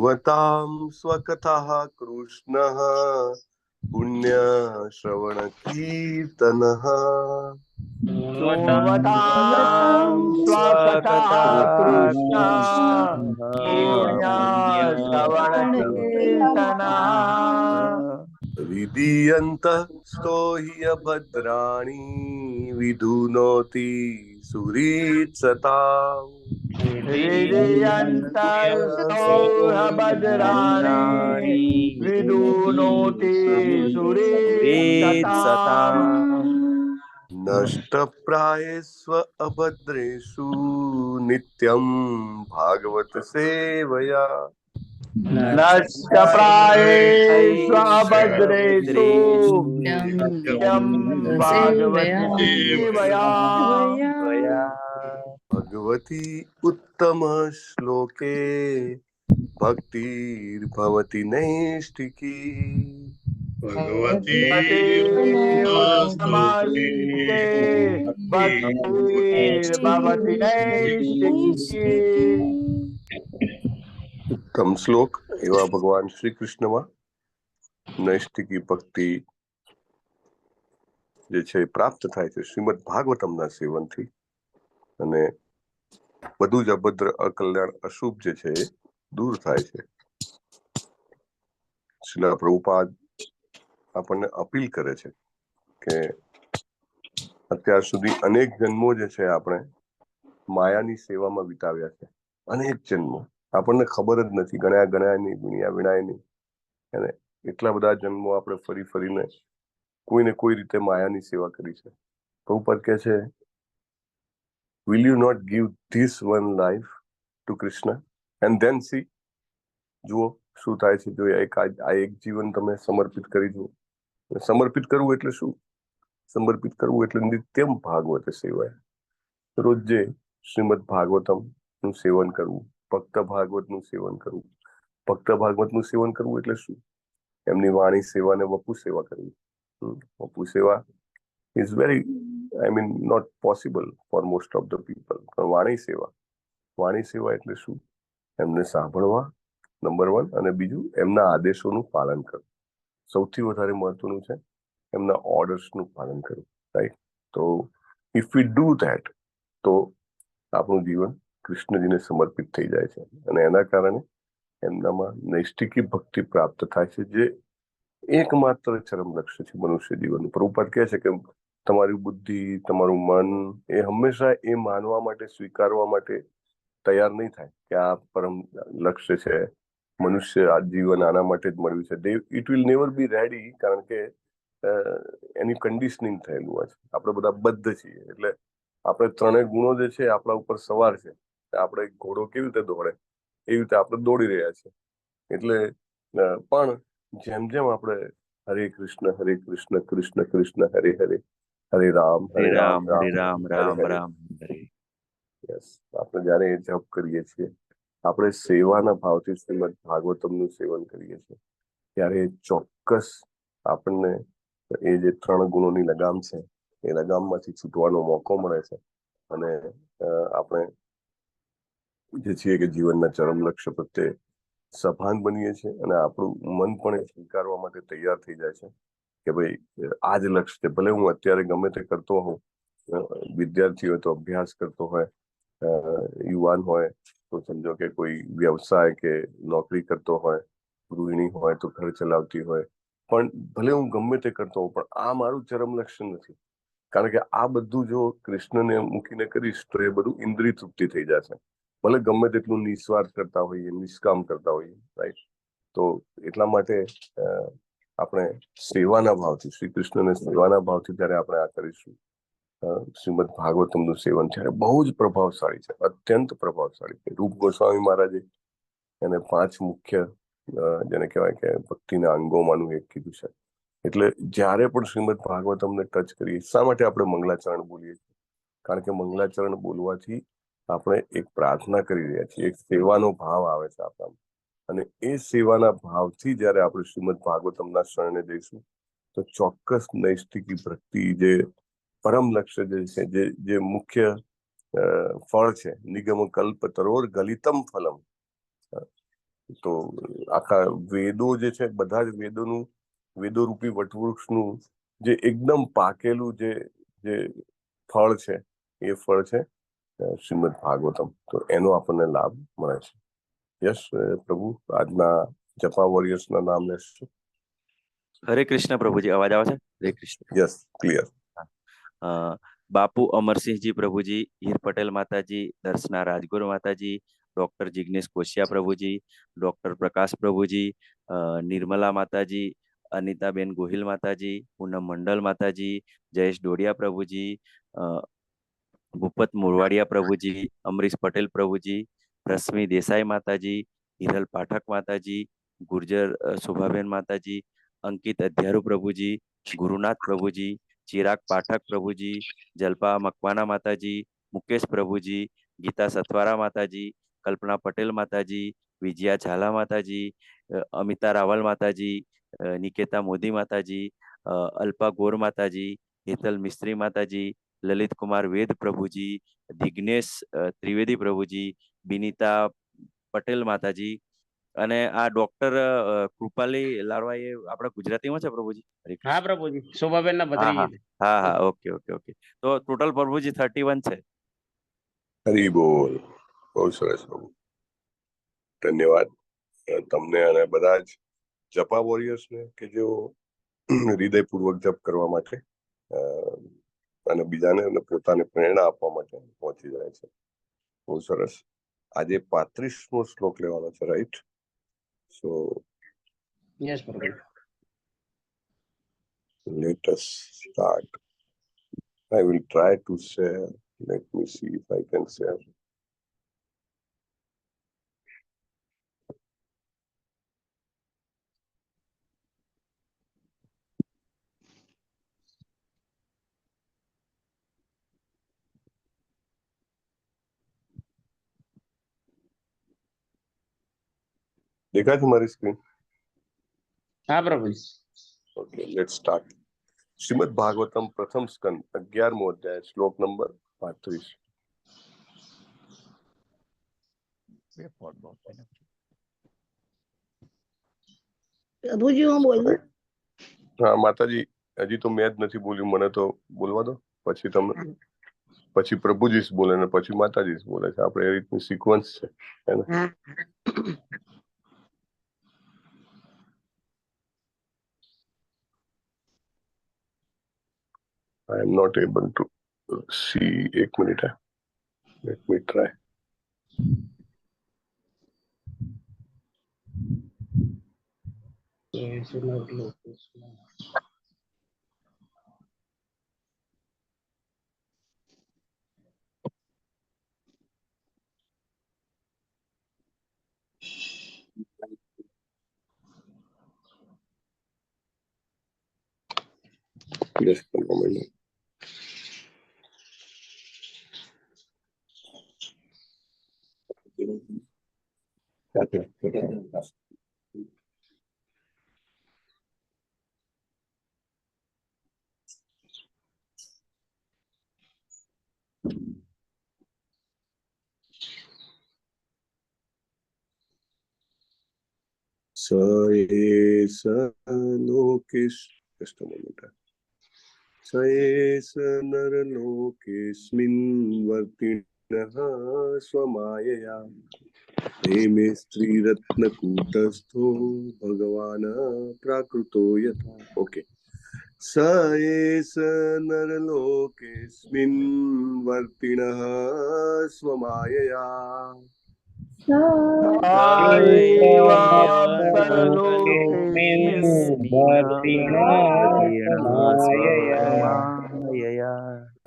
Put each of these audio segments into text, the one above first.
શૃણવતામ સ્વકથા કૃષ્ણ પુણ્ય શ્રવણ કીર્તન. શૃણવતામ સ્વકથા કૃષ્ણ પુણ્ય શ્રવણ કીર્તન. વિદીયંત સ્તોહ્ય ભદ્રાણી વિધુનોતિ સુરીત્સતા. હૃદયંતસ્તોહભદ્રાણી વિદુનોતિ સુરીત્સતા. નષ્ટપ્રાયેષ્વ અભદ્રેષુ નિત્યમ ભાગવત સેવયા. નષ્ટપ્રાયેષુ અભદ્રેષુ નિત્યમ ભાગવત સેવયા. ભગવતી ઉત્તમ શ્લોકે ભક્તિર્ભવતી નૈષ્ટિકી. ઉત્તમ શ્લોક એવા ભગવાન શ્રી કૃષ્ણમાં નૈષ્ટિકી ભક્તિ જે છે પ્રાપ્ત થાય છે શ્રીમદ ભાગવતમના સેવનથી. અને બધું જ અભદ્ર અકલ્યાણ અશુભ જે છે એ દૂર થાય છે. શ્રીલ પ્રભુપાદ આપણને અપીલ કરે છે કે અત્યાર સુધી અનેક જન્મો જે છે આપણે માયાની સેવામાં વિતાવ્યા છે. અનેક જન્મો આપણને ખબર જ નથી, ગણ્યા નહીં, ગુણ્યા વિણાય નહીં. અને એટલા બધા જન્મો આપણે ફરી ફરીને કોઈને કોઈ રીતે માયાની સેવા કરી છે. પ્રભુપાદ કહે છે, will you not give this one life to Krishna and then see? જુઓ શું થાય છે. જો આ એક જીવન તમે સમર્પિત કરી જુઓ. સમર્પિત કરવું એટલે શું? સમર્પિત કરવું એટલે નિત્યમ ભાગવત સેવાય. રોજે શ્રીમદ ભાગવતમ નું સેવન કરવું, ભક્ત ભાગવત નું સેવન કરવું. ભક્ત ભાગવત નું સેવન કરવું એટલે શું? એમની વાણી સેવા ને વપુ સેવા કરવી. વપુ સેવા is very not possible for most of the people. પણ વાણી સેવા એટલે શું? એમને સાંભળવા નંબર 1, અને બીજું એમના આદેશોનું પાલન કરવું. સૌથી વધારે મહત્વનું છે એમના ઓર્ડર્સનું પાલન કરવું. રાઈટ? તો ઇફ વી ડુ ધેટ તો આપણું જીવન કૃષ્ણજીને સમર્પિત થઈ જાય છે. અને એના કારણે એમનામાં નૈષ્ટિકી ભક્તિ પ્રાપ્ત થાય છે, જે એકમાત્ર ચરમ લક્ષ્ય છે મનુષ્ય જીવનનું. પ્રભુપાદ કહે છે કે તમારી બુદ્ધિ, તમારું મન એ હંમેશા એ માનવા માટે, સ્વીકારવા માટે તૈયાર નહીં થાય કે આ પરમ લક્ષ્ય છે, મનુષ્ય આ જીવન આના માટે જ મળ્યું છે. It will never be ready, કારણ કે એની કન્ડિશનિંગ થયેલું હોય છે. આપણે બધા બદ્ધ છીએ, એટલે આપણે ત્રણેય ગુણો જે છે આપણા ઉપર સવાર છે. આપણે ઘોડો કેવી રીતે દોડે એવી રીતે આપણે દોડી રહ્યા છીએ. એટલે પણ જેમ જેમ આપણે હરે કૃષ્ણ કૃષ્ણ કૃષ્ણ હરે હરે, હરે રામ રામ રામ હરે. યસ, આપણે જયારે એ જપ કરીએ છીએ, આપણે સેવાના ભાવથી શ્રીમદ ભાગવતમનું સેવન કરીએ છીએ, ત્યારે ચોક્કસ આપણને એ જે 3 ગુણોની લગામ છે એ લગામમાંથી છૂટવાનો મોકો મળે છે. અને આપણે જે છીએ કે જીવનના ચરમ લક્ષ્ય પ્રત્યે સભાન બનીએ છીએ. અને આપણું મન પણ એ સ્વીકારવા માટે તૈયાર થઈ જાય છે કે ભાઈ આ જ લક્ષ્ય છે. ભલે હું અત્યારે ગમે તે કરતો હોઉં, વિદ્યાર્થી હોય તો અભ્યાસ કરતો હોય, યુવાન હોય તો સમજો કે કોઈ વ્યવસાય કે નોકરી કરતો હોય, ગૃહિણી હોય તો ઘર ચલાવતી હોય, પણ ભલે હું ગમે તે કરતો હોઉં, પણ આ મારું ચરમ લક્ષ્ય નથી. કારણ કે આ બધું જો કૃષ્ણને મૂકીને કરીશ તો એ બધું ઇન્દ્રિય તૃપ્તિ થઈ જશે. ભલે ગમે તેટલું નિસ્વાર્થ કરતા હોઈએ, નિષ્કામ કરતા હોઈએ. રાઈટ? તો એટલા માટે આપણે સેવાના ભાવથી, શ્રી કૃષ્ણને સેવાના ભાવથી જયારે આપણે આ કરીશું, શ્રીમદ ભાગવતમનું સેવન છે, બહુ જ પ્રભાવશાળી છે, અત્યંત પ્રભાવશાળી છે. રૂપ ગોસ્વામી મહારાજે એને 5 મુખ્ય જેને કહેવાય કે ભક્તિના અંગોમાંનું એક કીધું છે. એટલે જ્યારે પણ શ્રીમદ ભાગવતમને ટચ કરીએ, શા માટે આપણે મંગલાચરણ બોલીએ છીએ? કારણ કે મંગલાચરણ બોલવાથી આપણે એક પ્રાર્થના કરી રહ્યા છીએ, એક સેવાનો ભાવ આવે છે આપણામાં. અને એ સેવાના ભાવથી જયારે આપણે શ્રીમદ ભાગવતમના શરણે જઈશું તો ચોક્કસ નૈષ્ટિકી ભક્તિ, જે પરમ લક્ષ્ય જે છે, જે મુખ્ય ફળ છે, નિગમ કલ્પ તરોર ગલિતમ ફલમ, તો આખા વેદો જે છે, બધા જ વેદોરૂપી વટવૃક્ષનું જે એકદમ પાકેલું જે ફળ છે, એ ફળ છે શ્રીમદ ભાગવતમ. તો એનો આપણને લાભ મળે છે. યસ પ્રભુ, આજના જપા વોરિયર્સના નામ લેશું. હરે કૃષ્ણ પ્રભુજી, અવાજ આવે છે? હરે કૃષ્ણ. Yes, clear. બાપુ અમરસિંહજી પ્રભુજી, હીર પટેલ માતાજી, દર્શના રાજગુરુ માતાજી, ડોક્ટર જિગ્નેશ કોશિયા પ્રભુજી, ડોક્ટર પ્રકાશ પ્રભુજી, નિર્મલા માતાજી, અનિતાબેન ગોહિલ માતાજી, પૂનમ મંડલ માતાજી, જયેશ ડોડિયા પ્રભુજી, ભૂપત મોરવાડિયા પ્રભુજી, અમરીશ પટેલ પ્રભુજી, રશ્મિ દેસાઈ માતાજી, હિરલ પાઠક માતાજી, ગુર્જર શોભાબેન માતાજી, અંકિત અધ્યારુ પ્રભુજી, ગુરુનાથ પ્રભુજી, ચિરાગ પાઠક પ્રભુજી, જલ્પા મકવાના માતાજી, મુકેશ પ્રભુજી, ગીતા સથવારા માતાજી, કલ્પના પટેલ માતાજી, વિજયા ઝાલા માતાજી, અમિતા રાવલ માતાજી, નિકેતા મોદી માતાજી, અલ્પા ગોર માતાજી, હેતલ મિસ્ત્રી માતાજી, લલિત કુમાર વેદ પ્રભુજી, દિગ્નેશ ત્રિવેદી પ્રભુજી, બિનિતા પટેલ માતાજી, અને આ ડોક્ટર કૃપાલી લારવા એ આપણા ગુજરાતીમાં છે પ્રભુજી? હા પ્રભુજી, શોભાબેનના ભત્રીજી. હા, ઓકે. તો ટોટલ પ્રભુજી 31 છે. હરી બોલ. બહુ સરસ પ્રભુ, ધન્યવાદ તમને અને બધા જ જપા વોરિયર્સને કે જેઓ હૃદયપૂર્વક જપ કરવા માટે અને બીજાને પોતાને પ્રેરણા આપવા માટે પહોંચી જાય છે. બહુ સરસ. આજે 35મો શ્લોક લેવાનો છે, રાઈટ? સો યસ પ્રભુ. let us start. I will try to share. Let me see if I can share. દેખાય છે મારી સ્ક્રીન? હા પ્રભુજી. Okay, let's start. Shrimad Bhagavatam પ્રથમ સ્કંદ 11મો અધ્યાય, શ્લોક નંબર 35. પ્રભુજી હું બોલું? હા માતાજી, હજી તો મેં જ નથી બોલ્યું, મને તો બોલવા દો. પછી તમે, પછી પ્રભુજી બોલે ને પછી માતાજી બોલે છે. આપણે એ રીતની સિક્વન્સ છે, હે ને? I am not able to see. એક minute. Let me try. Just a moment. Just a moment. सयेस नरलोकेऽस्मिन् वर्तिनः स्वमायया हेमे स्त्रीरत्नकूटस्थो भगवान् प्राकृतो यथा. ओके. सयेस नरलोकेऽस्मिन् वर्तिनः स्वमायया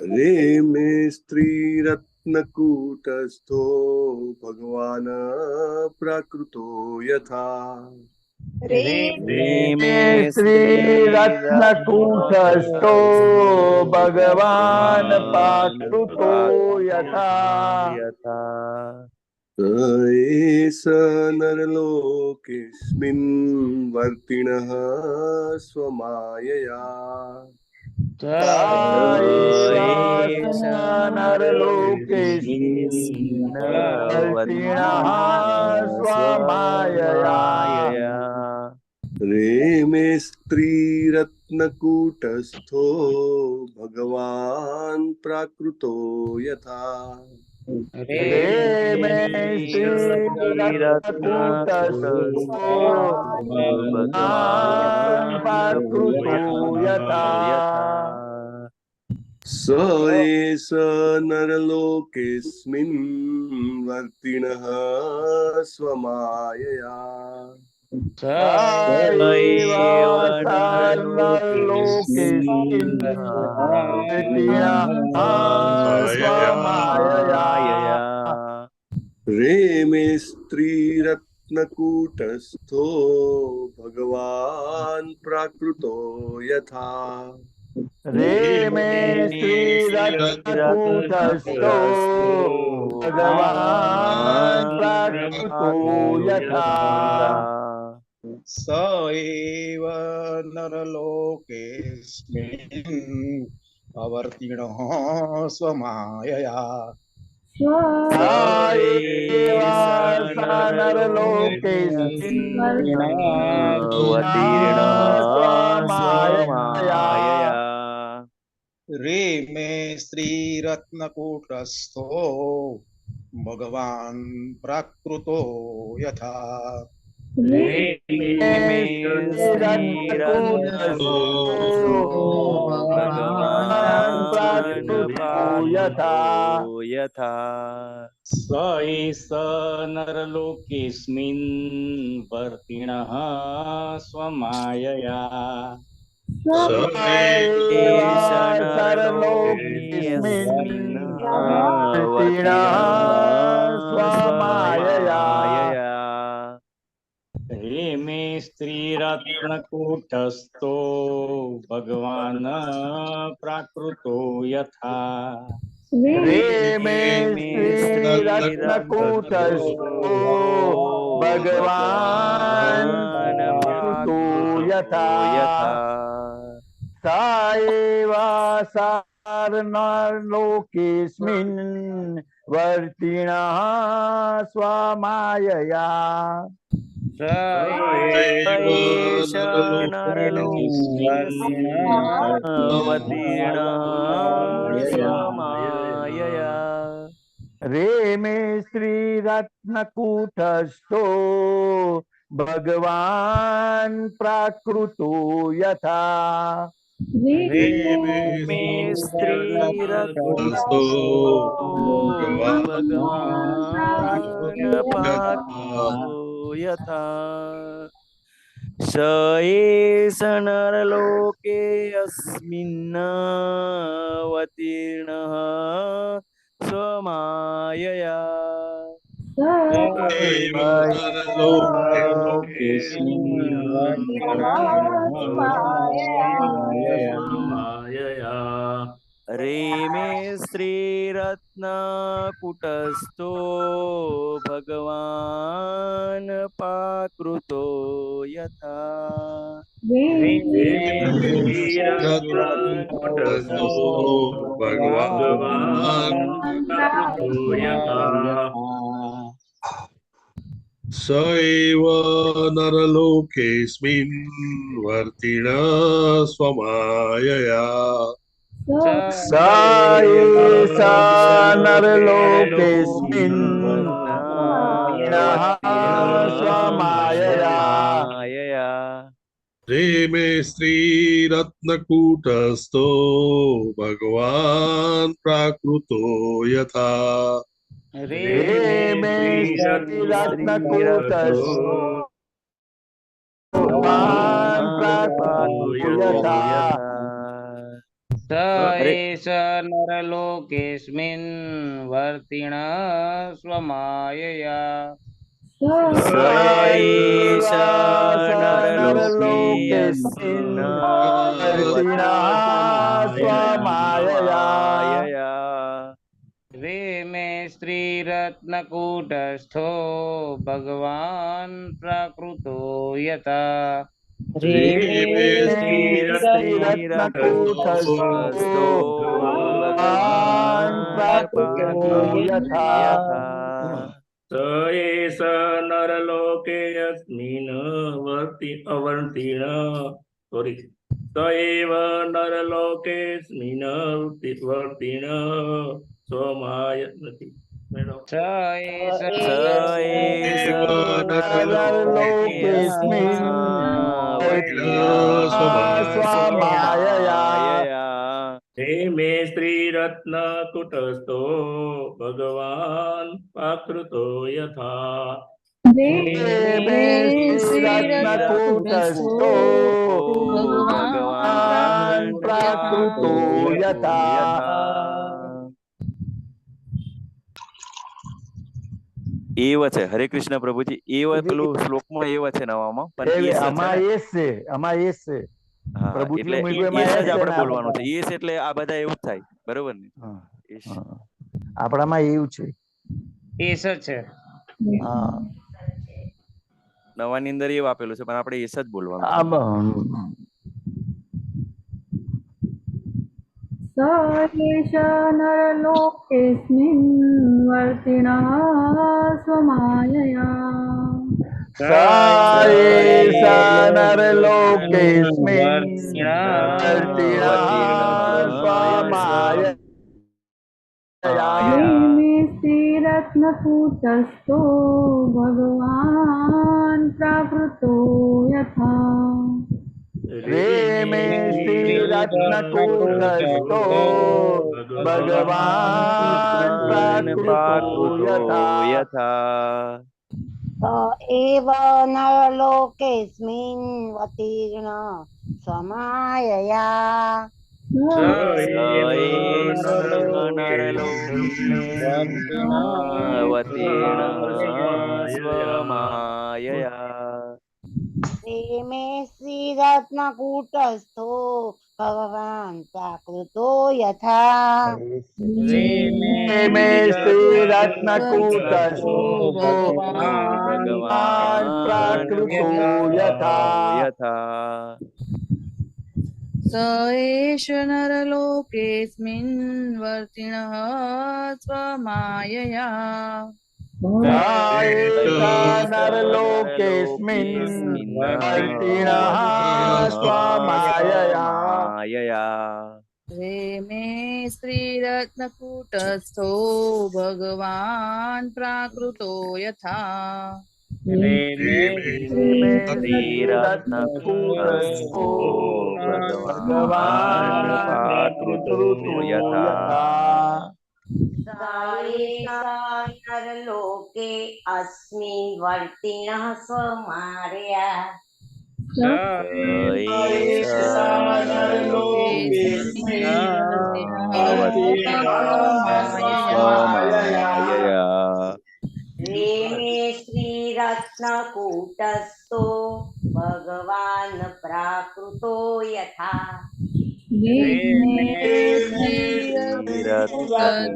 रेमे स्त्रीरत्नकूटस्थो भगवान् प्राकृतो यथा. रेमे स्त्रीरत्नकूटस्थो भगवान् प्राकृतो यथा. सयेस नरलोकेऽस्मिन् वर्तिनः स्वमायया नरलोकेस्मिन् वर्तिणः स्वमायया रेमे स्त्रीरत्नकूटस्थो भगवान् प्राकृतो यथा रेमे श्रीरत्नकूटस्थो भगवान् प्राकृतो यथा स एष नरलोकेऽस्मिन् वर्तिणः स्वमायया लोकेस्मिन् वर्तिणः स्वमायया रेमे स्त्रीरत्नकूटस्थो भगवान् प्राकृतो यथा रेमे श्रीरत्नकूटस्थो भगवान् प्राकृतो यथा स एव नरलोकेऽस्मिन् अवर्तिणः स्वमायया स्वमायया रेमे स्त्रीरत्नकूटस्थो भगवान् प्राकृतो यथा भगवान् प्राकृतो यथा स एष नरलोकेऽस्मिन् वर्तिणः स्वमायया रेमे स्त्रीरत्नकूटस्थो भगवान् प्राकृतो यथा रेमे श्रीरत्नकूटस्थो भगवान् प्राकृतो यथा स एव नरलोकेऽस्मिन् वर्तिणः स्वमायया रेमे श्रीरत्नकूटस्थो भगवान् प्राकृतो यथा रेमे स्त्रीरत्नकूटस्थो भगवान् प्राकृतो यथा स एष नरलोके अस्मिन् अवतीर्णः स्वमायया रेमे स्त्रीरत्नकूटस्थो भगवान् प्राकृतो यथा स्त्रीरत्नकूटस्थो भगवान् प्राकृतो यथा स एव नरलोकेऽस्मिन् वर्तिणः स्वमायया स एष नरलोकेऽस्मिन् वर्तिणः स्वमायया रेमे स्त्रीरत्नकूटस्थो भगवान् प्राकृतो यथा रेमे श्रीरत्नकूटस्थो भगवान् प्राकृतो यथा स एष नरलोकेऽस्मिन् वर्तिणः स्वमायया स एष नरलोकेऽस्मिन् वर्तिणः स्वमायया रेमे स्त्रीरत्नकूटस्थो भगवान् प्राकृतो यथा श्रीरत्नकूटस्थो भगवान् प्राकृतो यथा स एष नरलोके यस्मिन् अवर्तिण सॉरी स एव नरलोकेऽस्मिन् वर्तिण स्वमायति स एष स एष नरलोकेऽस्मिन् स्वमायया मे श्रीरत्नकूटस्थो भगवान् प्राकृतो यथा श्रीरत्नकूटस्थो भगवान् प्राकृतो यथा એવ છે. હરે કૃષ્ણ પ્રભુજી. એવ પેલું શ્લોકમાં એવ છે નવામાં, પણ એસ છે ને? આમાં એસ છે. હા, એટલે એસ જ આપણે બોલવાનું છે. એસ એટલે આ બધા એવું જ થાય, બરોબર ને? આપણામાં એવું છે. એસ જ છે. હા, નવાની અંદર એવું આપેલું છે, પણ આપણે એસ જ બોલવાનું છે. स एष नरलोकेऽस्मिन् वर्तिनः स्वमायया स एष नरलोकेऽस्मिन् वर्तिनः स्वमायया मे श्रीरत्नकूटस्थो भगवान् प्राकृतो यथा मे श्रीरत्नकूटस्थो भगवान् प्राकृतो यथा स एव नरलोकेऽस्मिन् वर्तिण स्वमायया स्वमायया मे श्रीरत्नकूटस्थो भगवान् प्राकृतो यथा मे श्रीरत्नकूटस्थो भगवान् प्राकृतो यथा स एष नरलोकेऽस्मिन् वर्तिनः स्वमायया नरलोकेऽस्मिन् वर्तिनः स्वमायया मे श्रीरत्नकूटस्थो भगवान् प्राकृतो यथा श्रीरत्नकूटस्थो भगवान् प्राकृतो यथा नरलोके अस्मिन् वर्तिनः स्वमायया मे श्रीरत्नकूटस्थो भगवान् प्राकृतो यथा भगवान्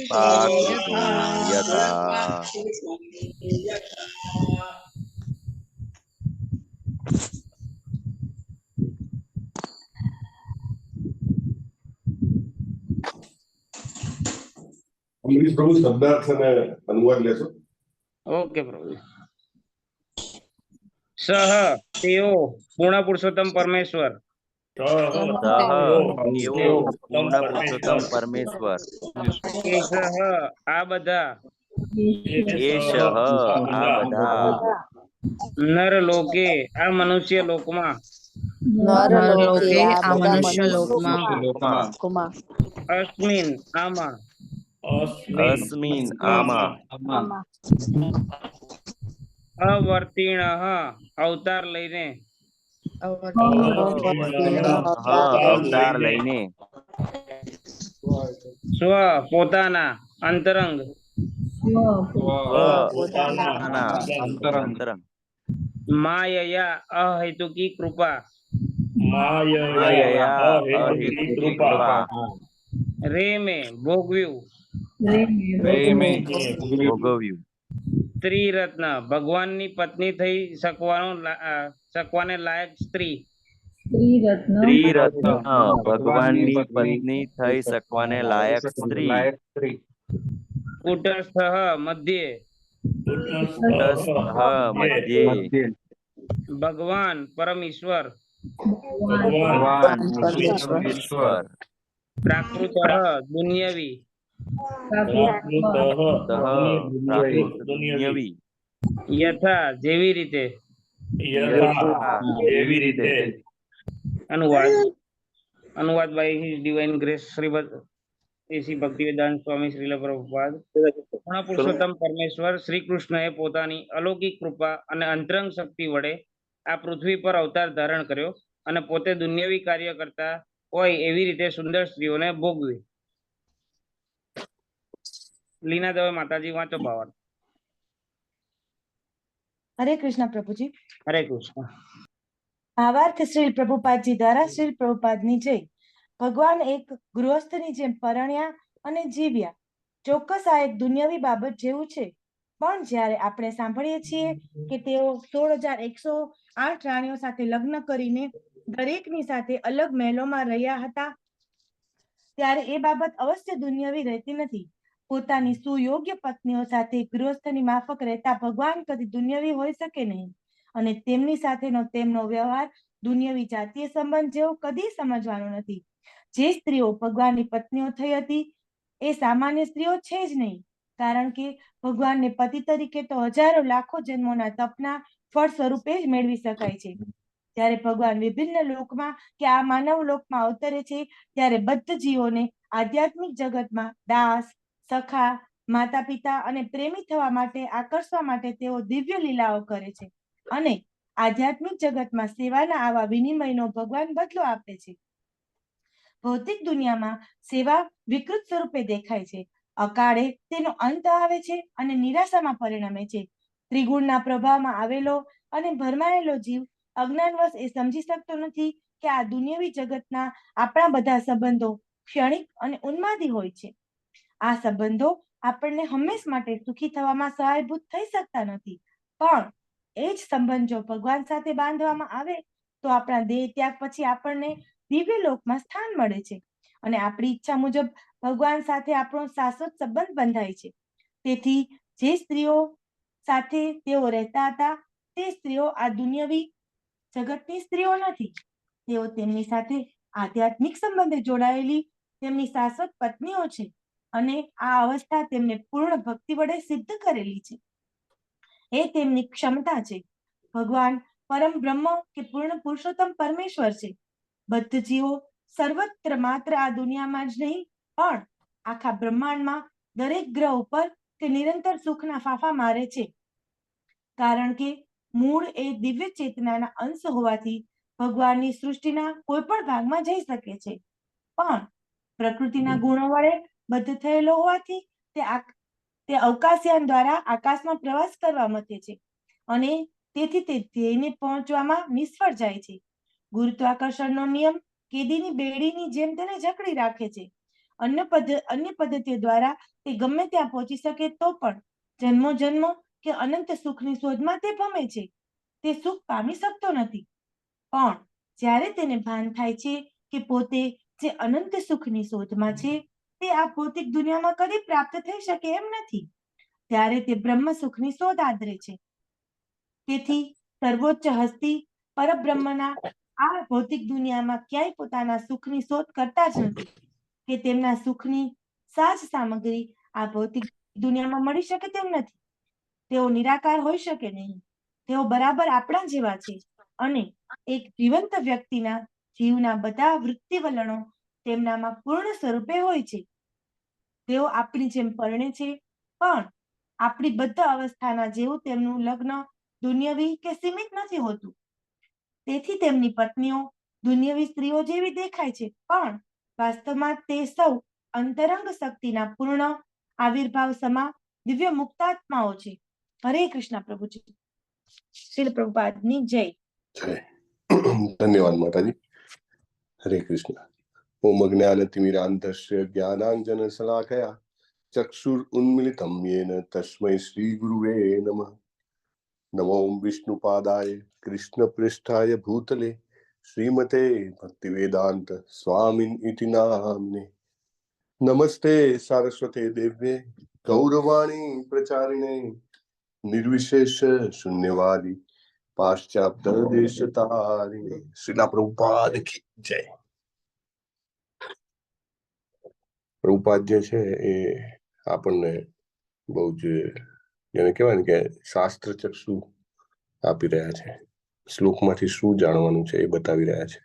प्राकृतो यथा અમરીશ પ્રભુ શબ્દાર્થ અને અનુવાદ લેશો. ઓકે પ્રભુ. સહ તેઓ પૂર્ણ પુરુષોત્તમ પરમેશ્વર પૂર્ણ પુરુષોત્તમ પરમેશ્વર આ બધા નર લોકે આ મનુષ્ય લોકમાં અસ્મિન આમાં અવર્તીણ અવતાર લઈને સ્વ પોતાના અંતરંગ માયયા અહેતુકી કૃપા રેમે ભોગવ્યું સ્ત્રી રત્ન ભગવાનની પત્ની થઈ શકવાને લાયક સ્ત્રી. સ્ત્રી રત્ન સ્ત્રી રત્ન ભગવાનની પત્ની થઈ શકવાને લાયક સ્ત્રી. કુટસ્થ મધ્યે કુટસ્થ મધ્યે ભગવાન પરમેશ્વર. ભગવાન પરમેશ્વર. પ્રાકૃત દુન્યવી દુન્યવી યથા જેવી રીતે. એવી રીતે. અનુવાદ by his divine grace Srimad A C Bhaktivedanta Swami Srila Prabhupada. પૂર્ણ પુરુષોત્તમ પરમેશ્વર શ્રી કૃષ્ણએ પોતાની અલૌકિક કૃપા અને અંતરંગ શક્તિ વડે આ પૃથ્વી પર અવતાર ધારણ કર્યો અને પોતે દુન્યવી કાર્ય કરતા હોય એવી રીતે સુંદર સ્ત્રીઓને ભોગવી. લીના દવે માતાજી વાંચો ભાવાર્થ. હરે કૃષ્ણ પ્રભુજી. હરે કૃષ્ણ. ભાવાર્થ શ્રી પ્રભુપાદજી દ્વારા શ્રી પ્રભુપાદની જય. ભગવાન એક ગૃહસ્થની જેમ પરણ્યા અને જીવ્યા. ચોક્કસ આ એક દુનિયાવી બાબત જેવું છે, પણ જ્યારે આપણે સાંભળીએ છીએ કે તેઓ 16,108 રાણીઓ સાથે લગ્ન કરીને દરેકની સાથે અલગ મહેલોમાં રહ્યા હતા, ત્યારે એ બાબત અવશ્ય દુનિયાવી રહેતી નથી. પોતાની સુયોગ્ય પત્નીઓ સાથે ગૃહસ્થની માફક રહેતા ભગવાન કદી દુનિયાવી હોઈ શકે નહીં, અને તેમની સાથેનો તેમનો વ્યવહાર દુનિયાવી જાતીય સંબંધ જેવો કદી સમજવાનો નથી. જે સ્ત્રીઓ ભગવાનની પત્નીઓ થઈ હતી એ સામાન્ય સ્ત્રીઓ છે જ નહીં, કારણ કે ભગવાનને પતિ તરીકે તો હજારો લાખો જન્મોના તપના ફળ સ્વરૂપે જ મેળવી શકાય છે. જ્યારે ભગવાન વિભિન્ન લોકમાં કે આ માનવ લોકમાં અવતરે છે, ત્યારે બદ્ધ જીવોને આધ્યાત્મિક જગતમાં દાસ, સખા, માતા પિતા અને પ્રેમી થવા માટે આકર્ષવા માટે તેઓ દિવ્ય લીલાઓ કરે છે, અને આધ્યાત્મિક જગતમાં સેવાના આવા વિનિમયનો ભગવાન બદલો આપે છે. ભૌતિક દુનિયામાં સેવા વિકૃત સ્વરૂપે દેખાય છે. અકાળે તેનો અંત આવે છે અને નિરાશામાં પરિણમે છે. ત્રિગુણના પ્રભાવમાં આવેલો અને ભરમાયેલો જીવ અજ્ઞાનવશ એ સમજી શકતો નથી કે આ દુનિયાવી જગતના આપણા બધા સંબંધો ક્ષણિક અને ઉન્માદી હોય છે. આ સંબંધો આપણને હંમેશ માટે સુખી થવામાં સહાયભૂત થઈ શકતા નથી, પણ એ જ સંબંધ જો ભગવાન સાથે બાંધવામાં આવે તો આપણા દેહ ત્યાગ પછી આપણને દિવ્ય લોકમાં સ્થાન મળે છે, અને આપણી ઈચ્છા મુજબ ભગવાન સાથે આપણો શાશ્વત સંબંધ બંધાય છે. તેથી જે સ્ત્રીઓ સાથે તેઓ રહેતા હતા તે સ્ત્રીઓ આ દુનિયાવી જગતની સ્ત્રીઓ નથી. તેઓ તેમની સાથે આધ્યાત્મિક સંબંધે જોડાયેલી તેમની શાશ્વત પત્નીઓ છે, અને આ અવસ્થા તેમને પૂર્ણ ભક્તિ વડે સિદ્ધ કરેલી છે. એ તેમની ક્ષમતા છે. ભગવાન પરમ બ્રહ્મ કે પૂર્ણ પુરુષોત્તમ પરમેશ્વર છે. બદ્ધ જીવો સર્વત્ર માત્ર આ દુનિયામાં જ નહીં, પણ આખા બ્રહ્માંડમાં દરેક ગ્રહ ઉપર તે નિરંતર સુખના ફાંફા મારે છે, કારણ કે મૂળ એ દિવ્ય ચેતનાના અંશ હોવાથી ભગવાનની સૃષ્ટિના કોઈ પણ ભાગમાં જઈ શકે છે, પણ પ્રકૃતિના ગુણો વડે બદ્ધ થયેલો હોવાથી તે અવકાશયાન દ્વારા આકાશમાં પ્રવાસ કરવા મથે છે, અને તેથી તે ધ્યેયને પહોંચવામાં નિષ્ફળ જાય છે. ગુરુત્વાકર્ષણનો નિયમ કેદીની બેડીની જેમ તેને જકડી રાખે છે. અન્ય પદ્ધતિઓ દ્વારા તે ગમે ત્યાં પહોંચી શકે તો પણ જન્મો જન્મો કે અનંત સુખની શોધમાં તે ભમે છે. તે સુખ પામી શકતો નથી, પણ જ્યારે તેને ભાન થાય છે કે પોતે જે અનંત સુખની શોધમાં છે તે આ ભૌતિક દુનિયામાં કદી પ્રાપ્ત થઈ શકે એમ નથી, ત્યારે તે બ્રહ્મ સુખની શોધ આદરે છે. તેથી સર્વોચ્ચ હસ્તી પરબ્રહ્મના આ ભૌતિક દુનિયામાં ક્યાંય પોતાના સુખની શોધ કરતા જ નથી, કે તેમના સુખની સાજ સામગ્રી આ ભૌતિક દુનિયામાં મળી શકે તેમ નથી. તેઓ નિરાકાર હોઈ શકે નહીં. તેઓ બરાબર આપણા જેવા છે, અને એક જીવંત વ્યક્તિના જીવના બધા વૃત્તિ વલણો તેમનામાં પૂર્ણ સ્વરૂપે હોય છે. તેઓ આપણી જેમ પરણે છે, પણ આપણી બદ્ધ અવસ્થાના જેવું તેમનું લગ્ન દુન્યવી કે સીમિત નથી હોતું. તેથી તેમની પત્નીઓ દુન્યવી સ્ત્રીઓ જેવી દેખાય છે, પણ વાસ્તવમાં તે સૌ અંતરંગ શક્તિના પૂર્ણ આવિર્ભાવ સમા દિવ્ય મુક્તાત્માઓ છે. હરે કૃષ્ણ પ્રભુજી. શ્રીલ પ્રભુપાદની જય. ધન્યવાદ માતાજી. હરે કૃષ્ણ. ઓમ અજ્ઞાનતિમિરાંધસ્ય જ્ઞાનાંજન શલાકયા चक्षुरुन्मिलितं येन तस्मै श्रीगुरुवे नमः। नमो विष्णुपादाय कृष्णपृष्ठाय भूतले श्रीमते भक्तिवेदांत स्वामिन् इति नाम्ने। नमस्ते सारस्वते देव्ये गौरवाणी प्रचारिणे निर्विशेष शून्यवादी पाश्चात्य देशतारिणे। श्रीला प्रभुपाद की जय। પ્રભુપાદ જે છે એ આપણને બહુ જ જેને કહેવાય ને કે શાસ્ત્ર ચક્ષુ આપી રહ્યા છે, શ્લોકમાંથી શું જાણવાનું છે એ બતાવી રહ્યા છે.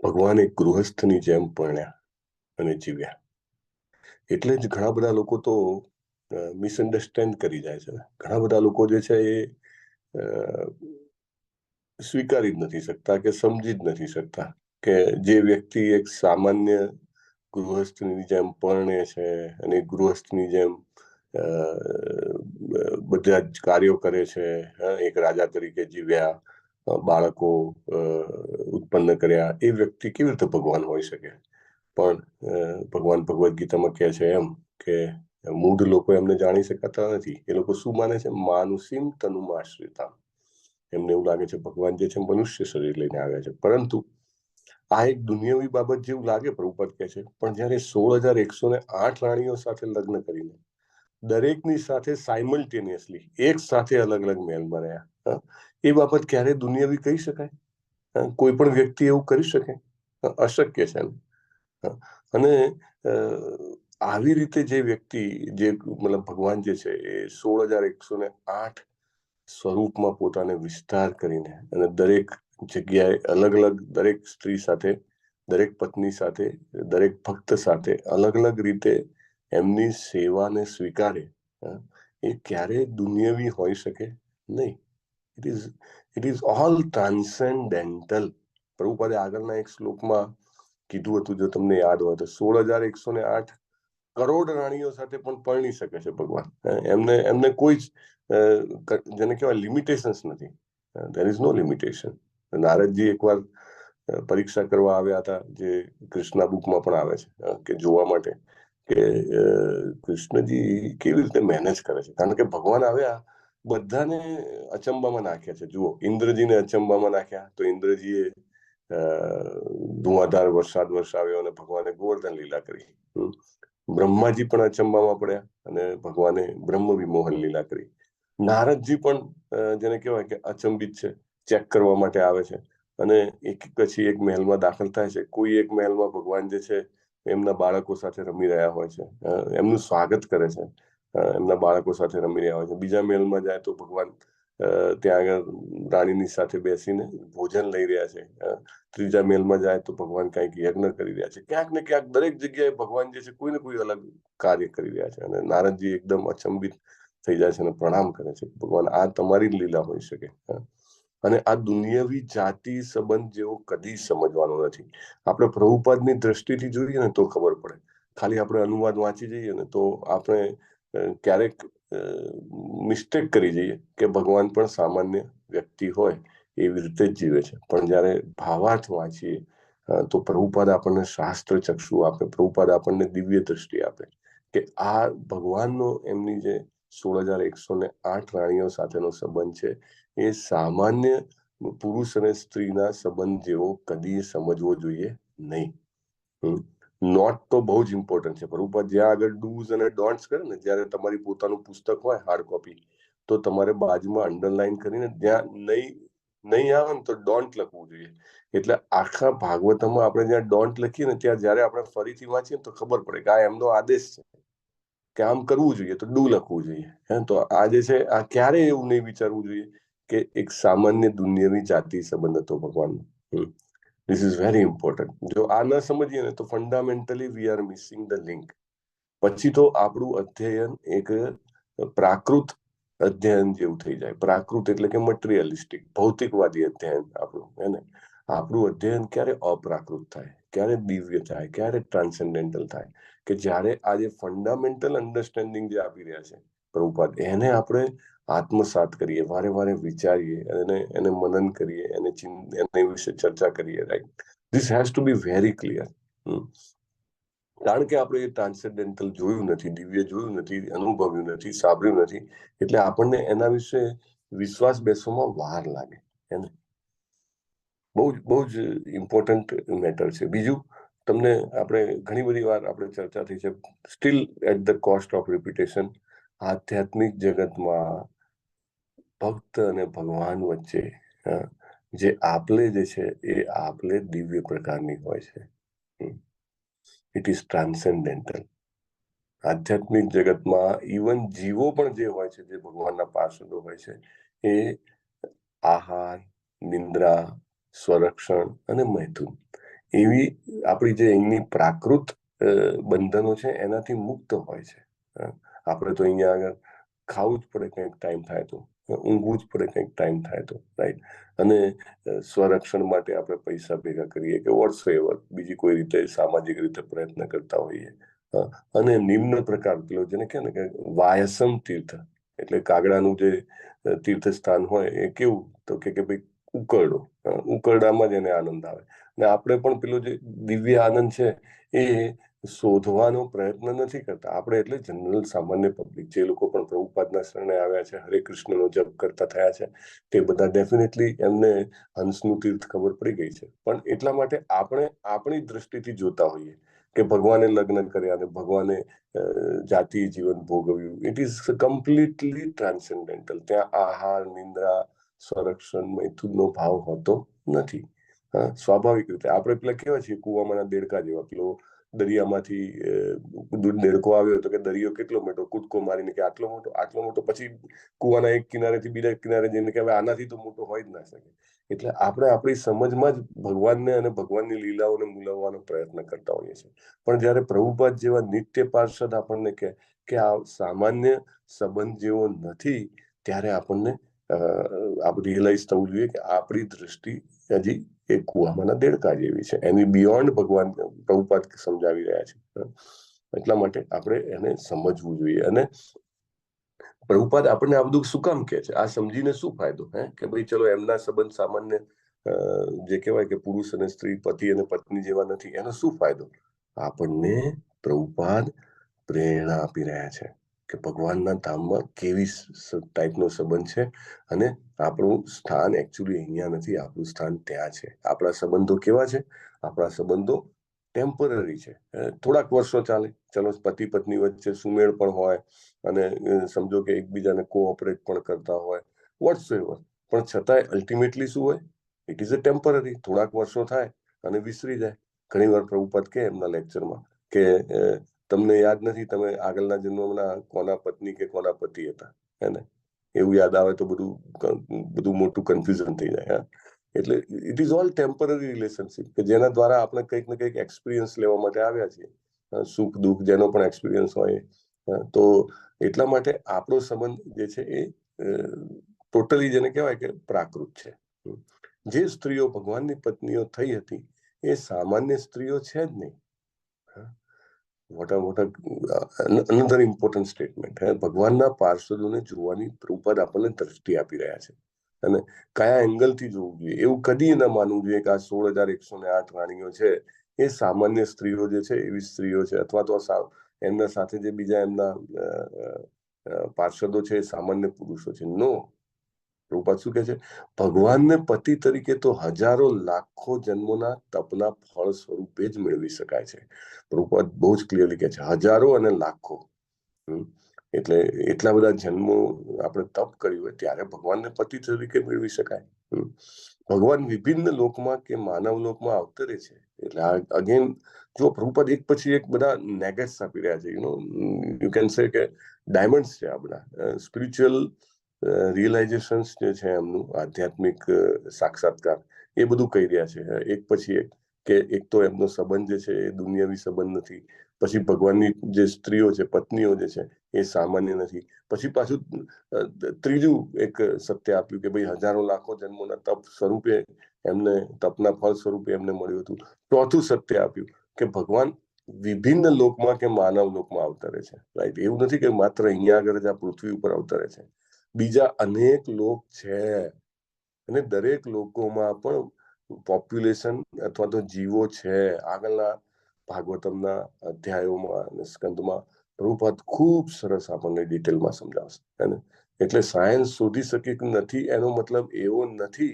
ભગવાન એક ગૃહસ્થની જેમ પરણ્યા અને જીવ્યા. એટલે જ ઘણા બધા લોકો તો મિસઅન્ડરસ્ટેન્ડ કરી જાય છે. ઘણા બધા લોકો જે છે એ સ્વીકારી જ નથી શકતા કે સમજી જ નથી શકતા કે જે વ્યક્તિ એક સામાન્ય ગૃહસ્થની જેમ પરણે છે અને ગૃહસ્થની જેમ બધા જ કાર્યો કરે છે, એક રાજા તરીકે જીવ્યા, બાળકો ઉત્પન્ન કર્યા, એ વ્યક્તિ કેવી રીતે ભગવાન હોઈ શકે? પણ ભગવાન ભગવદ્ ગીતામાં કહે છે એમ કે મૂઢ લોકો એમને જાણી શકાતા નથી. એ લોકો શું માને છે? માનુષીમ તનુમાશ્રિતા. એમને એવું લાગે છે ભગવાન જે છે મનુષ્ય શરીર લઈને આવ્યા છે. પરંતુ આ એક દુનિયાવી બાબત જેવું લાગે, પ્રભુપાદ કહે છે, પણ જયારે 16,108 રાણીઓ સાથે લગ્ન કરીને દરેકની સાથે સાયમલ્ટેનિયસલી એક સાથે અલગ અલગ મહેલમાં રહ્યા, એ બાબત ક્યારે દુનિયાવી કહી શકાય? કોઈ પણ વ્યક્તિ એવું કરી શકે? અશક્ય છે. અને આવી રીતે જે વ્યક્તિ જે મતલબ ભગવાન જે છે એ 16,108 સ્વરૂપમાં પોતાને વિસ્તાર કરીને અને દરેક જગ્યાએ અલગ અલગ દરેક સ્ત્રી સાથે, દરેક પત્ની સાથે, દરેક ભક્ત સાથે અલગ અલગ રીતે એમની સેવાને સ્વીકારે, એ ક્યારે દુનિયાવી હોઈ શકે નહીં. It is all transcendental. પ્રભુપાદે આગળના એક શ્લોકમાં કીધું હતું, જો તમને યાદ હોય તો, 16,108 કરોડ રાણીઓ સાથે પણ પરણી શકે છે ભગવાન. એમને કોઈ જ જેને કહેવાય લિમિટેશન્સ નથી. There is no limitation. Naradji એકવાર પરીક્ષા કરવા આવ્યા હતા, જે કૃષ્ણા બુકમાં પણ આવે છે, કે જોવા માટે કે કૃષ્ણજી કેવી રીતે મેનેજ કરે છે. કારણ કે ભગવાન આવ્યા બધાને અચંબામાં નાખ્યા છે. જુઓ, ઇન્દ્રજીને અચંબામાં નાખ્યા તો ઇન્દ્રજીએ ધુઆધાર વરસાદ વરસાવ્યો અને ભગવાને ગોવર્ધન લીલા કરી. બ્રહ્માજી પણ અચંબામાં પડ્યા અને ભગવાને બ્રહ્મ વિમોહન લીલા કરી. નારદજી પણ જેને કહેવાય કે અચંબિત છે, ચેક કરવા માટે આવે છે અને એક પછી એક મહેલમાં દાખલ થાય છે. કોઈ એક મહેલમાં ભગવાન જે છે એમના બાળકો સાથે રમી રહ્યા હોય છે, એમનું સ્વાગત કરે છે, એમના બાળકો સાથે રમી રહ્યા હોય છે. બીજા મહેલમાં જાય તો ભગવાન ત્યાં આગળ રાણીની સાથે બેસીને ભોજન લઈ રહ્યા છે. ત્રીજા મહેલમાં જાય તો ભગવાન કંઈક યજ્ઞ કરી રહ્યા છે. ક્યાંક ને ક્યાંક દરેક જગ્યાએ ભગવાન જે છે કોઈ ને કોઈ અલગ કાર્ય કરી રહ્યા છે. અને નારદજી એકદમ અચંબિત થઈ જાય છે અને પ્રણામ કરે છે, ભગવાન આ તમારી લીલા હોઈ શકે. અને આ દુનિયાવી જાતિ સંબંધ જેવો કદી સમજવાનો નથી. આપણે પ્રભુપાદની દ્રષ્ટિથી જોઈએ ને તો ખબર પડે. ખાલી આપણે અનુવાદ વાંચી જઈએ ને તો આપણે ક્યારેક મિસ્ટેક કરી જઈએ કે ભગવાન પણ સામાન્ય વ્યક્તિ હોય એવી રીતે જ જીવે છે. પણ જયારે ભાવાર્થ વાંચીએ તો પ્રભુપાદ આપણને શાસ્ત્ર ચક્ષુ આપે, પ્રભુપાદ આપણને દિવ્ય દ્રષ્ટિ આપે કે આ ભગવાનનો એમની જે 16,108 રાણીઓ સાથેનો સંબંધ છે એ સામાન્ય પુરુષ અને સ્ત્રીના સંબંધ જેવો કદી સમજવો જોઈએ નહીં. નોટ તો બહુ જ ઇમ્પોર્ટન્ટ છે. પ્રભુપાદ જ્યાં આગળ ડૂઝ અને ડોન્ટ્સ કરે ને, જ્યારે તમારી પોતાનું પુસ્તક હોય હાર્ડ કોપી, તો તમારે બાજુમાં અંડરલાઈન કરીને જ્યાં નહીં આવે ને તો ડોન્ટ લખવું જોઈએ. એટલે આખા ભાગવતમાં આપણે જ્યાં ડોન્ટ લખીએ ને ત્યાં જયારે આપણે ફરીથી વાંચીએ તો ખબર પડે કે આ એમનો આદેશ છે કે આમ કરવું જોઈએ તો ડુ લખવું જોઈએ. તો આ જે છે આ ક્યારેય એવું નહીં વિચારવું જોઈએ કે એક સામાન્ય દુનિયાવી જાતિ સંબંધ હતો ભગવાનનો. This is very important. જો આ ન સમજીએ ને તો fundamentally we are missing the link. પછી તો આપણું અધ્યયન એક પ્રાકૃત અધ્યયન જેવું થઈ જાય. પ્રાકૃત એટલે કે મટીરિયલિસ્ટિક, ભૌતિકવાદી અધ્યયન આપણું. એને આપણું અધ્યયન ક્યારે અપ્રાકૃત થાય, ક્યારે દિવ્ય થાય, ક્યારે ટ્રાન્સેન્ડેન્ટલ થાય કે જ્યારે આ જે ફંડામેન્ટલ અન્ડરસ્ટેન્ડિંગ જે આપી રહ્યા છે પ્રભુપાદ, એને આપણે આત્મસાત કરીએ, વારે વારે વિચારીએ, એને મનન કરીએ, એને વિશે ચર્ચા કરીએ. Right, this has to be very clear. કારણ કે આપણે એ ટ્રાન્સેન્ડેન્ટલ જોયું નથી, દિવ્ય જોયું નથી, અનુભવ્યું નથી, સાંભળ્યું નથી, એટલે આપણને એના વિશે વિશ્વાસ બેસવામાં વાર લાગે. એને બહુ જ ઇમ્પોર્ટન્ટ મેટર છે. બીજું, તમને આપણે ઘણી બધી વાર આપણે ચર્ચા થઈ છે, still at the cost of repetition, આધ્યાત્મિક જગતમાં ભક્ત અને ભગવાન વચ્ચે જે આપલે જે છે એ આપલે દિવ્ય પ્રકારની હોય છે. It is transcendental. આધ્યાત્મિક જગતમાં ઇવન જીવો પણ જે હોય છે, જે ભગવાનના પાર્ષદો હોય છે, એ આહાર, નિંદ્રા, સ્વરક્ષણ અને મૈથુન એવી આપણી જે અહીંની પ્રાકૃત બંધનો છે એનાથી મુક્ત હોય છે. આપણે તો અહીંયા આગળ ખાવું જ પડે કંઈક ટાઈમ થાય તો, ઊંઘવું જ પડે કંઈક ટાઈમ થાય તો, રાઈટ. અને સ્વરક્ષણ માટે આપણે પૈસા ભેગા કરીએ કે વોટ્સએવર બીજી કોઈ રીતે સામાજિક રીતે પ્રયત્ન કરતા હોઈએ. અને નિમ્ન પ્રકાર પેલો જેને કહે ને કે વાયસમ તીર્થ, એટલે કાગડાનું જે તીર્થ સ્થાન હોય એ કેવું તો કે ભાઈ ઉકરડો, ઉકરડામાં જ એને આનંદ આવે. ને આપણે પણ પેલો જે દિવ્ય આનંદ છે એ શોધવાનો પ્રયત્ન નથી કરતા આપણે. એટલે જનરલ સામાન્ય પબ્લિક જે લોકો પણ પ્રભુપાદના શરણે આવ્યા છે, હરે કૃષ્ણનો જપ કરતા થયા છે, તે બધા ડેફિનેટલી એમને હંસનું તીર્થ ખબર પડી ગઈ છે. પણ એટલા માટે આપણે આપણી દ્રષ્ટિથી જોતા હોઈએ કે ભગવાને લગ્ન કર્યા અને ભગવાને જાતિ જીવન ભોગવ્યું. It is completely transcendental. ત્યાં આહાર, નિંદ્રા, સંરક્ષણ, મૈથુનનો ભાવ હોતો નથી. સ્વાભાવિક રીતે આપણે પેલા કેવા છીએ કુવામાંના દેડકા જેવા. પેલો દરિયામાંથી દેડકો આવ્યો તો કે દરિયો કેટલો મોટો, કૂદકો મારીને કે આટલો મોટો, પછી કુવાના એક કિનારેથી બીજા કિનારે જઈને કે હવે આનાથી તો મોટો હોય જ ના શકે. એટલે આપણે આપણી સમજમાં જ ભગવાનને અને ભગવાનની લીલાઓને મૂલવવાનો પ્રયત્ન કરતા હોઈએ છીએ. પણ જ્યારે પ્રભુપાદ જેવા નિત્ય પાર્ષદ આપણને કે આ સામાન્ય સંબંધ જેવો નથી, ત્યારે આપણને રિયલાઇઝ થવું જોઈએ કે આપણી દ્રષ્ટિ હજી એ કુવામાંના દેડકા જેવી છે. એની બિયોન્ડ ભગવાન પ્રભુપાદ સમજાવી રહ્યા છે. એટલા માટે આપણે એને સમજવું જોઈએ. અને પ્રભુપાદ આપણને આ બધું શું કામ કહે છે, આ સમજીને શું ફાયદો? કે ભાઈ ચલો એમના સંબંધ સામાન્ય જે કહેવાય કે પુરુષ અને સ્ત્રી, પતિ અને પત્ની જેવા નથી, એનો શું ફાયદો? આપણને પ્રભુપાદ પ્રેરણા આપી રહ્યા છે કે ભગવાનના ધામમાં કેવી ટાઈપનો સંબંધ છે. અને આપણું સ્થાન એકચ્યુઅલી અહીંયા નથી, આપણું સ્થાન ત્યાં છે. આપણા સંબંધો કેવા છે? આપણા સંબંધો ટેમ્પરરી છે, થોડાક વર્ષો ચાલે. ચલો પતિ પત્ની વચ્ચે સુમેળ પણ હોય અને સમજો કે એકબીજાને કોઓપરેટ પણ કરતા હોય, વોટ્સએવર, પણ છતાંય અલ્ટિમેટલી શું હોય? It is a temporary. થોડાક વર્ષો થાય અને વિસરી જાય. ઘણી વાર પ્રભુપાદ કે એમના લેક્ચરમાં કે તમને યાદ નથી તમે આગળના જન્મના કોના પત્ની કે કોના પતિ હતા, હે ને? એવું યાદ આવે તો બધું મોટું કન્ફ્યુઝન થઈ જાય. એટલે it is all temporary relationship કે જેના દ્વારા આપણે કંઈક ને કંઈક એક્સપિરિયન્સ લેવા માટે આવ્યા છીએ, સુખ દુઃખ જેનો પણ એક્સપિરિયન્સ હોય. તો એટલા માટે આપણો સંબંધ જે છે એ ટોટલી જેને કહેવાય કે પ્રાકૃત છે. જે સ્ત્રીઓ ભગવાનની પત્નીઓ થઈ હતી એ સામાન્ય સ્ત્રીઓ છે જ નહીં. Another important statement. ભગવાનના પાર્ષદોને જોવાની પ્રભુપાદ આપણને દ્રષ્ટિ આપી રહ્યા છે. અને કયા એંગલથી જોવું જોઈએ એવું કદી ન માનવું જોઈએ કે આ 16,108 રાણીઓ છે એ સામાન્ય સ્ત્રીઓ જે છે એવી સ્ત્રીઓ છે, અથવા તો એમના સાથે જે બીજા એમના પાર્ષદો છે એ સામાન્ય પુરુષો છે. નો. પ્રભુપાદ શું કહે છે? ભગવાનને પતિ તરીકે તો હજારો લાખો જન્મોના તપના ફળ સ્વરૂપે જ મેળવી શકાય છે. પ્રભુપાદ બહુ જ ક્લિયરલી કહે છે, હજારો અને લાખો. એટલે એટલા બધા જન્મો આપણે તપ કર્યું હોય ત્યારે ભગવાનને પતિ તરીકે મેળવી શકાય. ભગવાન વિભિન્ન લોકમાં કે માનવ લોકમાં અવતરે છે. એટલે અગેન જો પ્રભુપાદ એક પછી એક બધા નેગેટ્સ આપી રહ્યા છે. યુ કેન સે કે ડાયમંડ્સ છે આ બધા. સ્પિરિચ્યુઅલ રિયલાઇઝેશન્સ જે છે એમનું આધ્યાત્મિક સાક્ષાત્કાર એ બધું કહી રહ્યા છે એક પછી એક. કે એક તો એમનો સંબંધ જે છે એ દુનિયાવી સંબંધ નથી. પછી ભગવાનની જે સ્ત્રીઓ છે, પત્નીઓ જે છે એ સામાન્ય નથી. પછી પાછું ત્રીજું એક સત્ય આપ્યું કે ભાઈ હજારો લાખો જન્મોના તપ સ્વરૂપે એમને તપના ફળ સ્વરૂપે એમને મળ્યું હતું. ચોથું સત્ય આપ્યું કે ભગવાન વિભિન્ન લોકમાં કે માનવ લોકમાં અવતરે છે. રાઈટ? એવું નથી કે માત્ર અહીંયા આગળ જ આ પૃથ્વી ઉપર અવતરે છે. બીજા અનેક લોક છે અને દરેક લોકોમાં પણ પોપ્યુલેશન અથવા તો જીવો છે. આગળના ભાગવતમના અધ્યાયોમાં અને સ્કંદમાં પ્રભુપાદ ખૂબ સરસ આપણને ડિટેલમાં સમજાવશે. અને એટલે સાયન્સ શોધી શકે કે નથી એનો મતલબ એવો નથી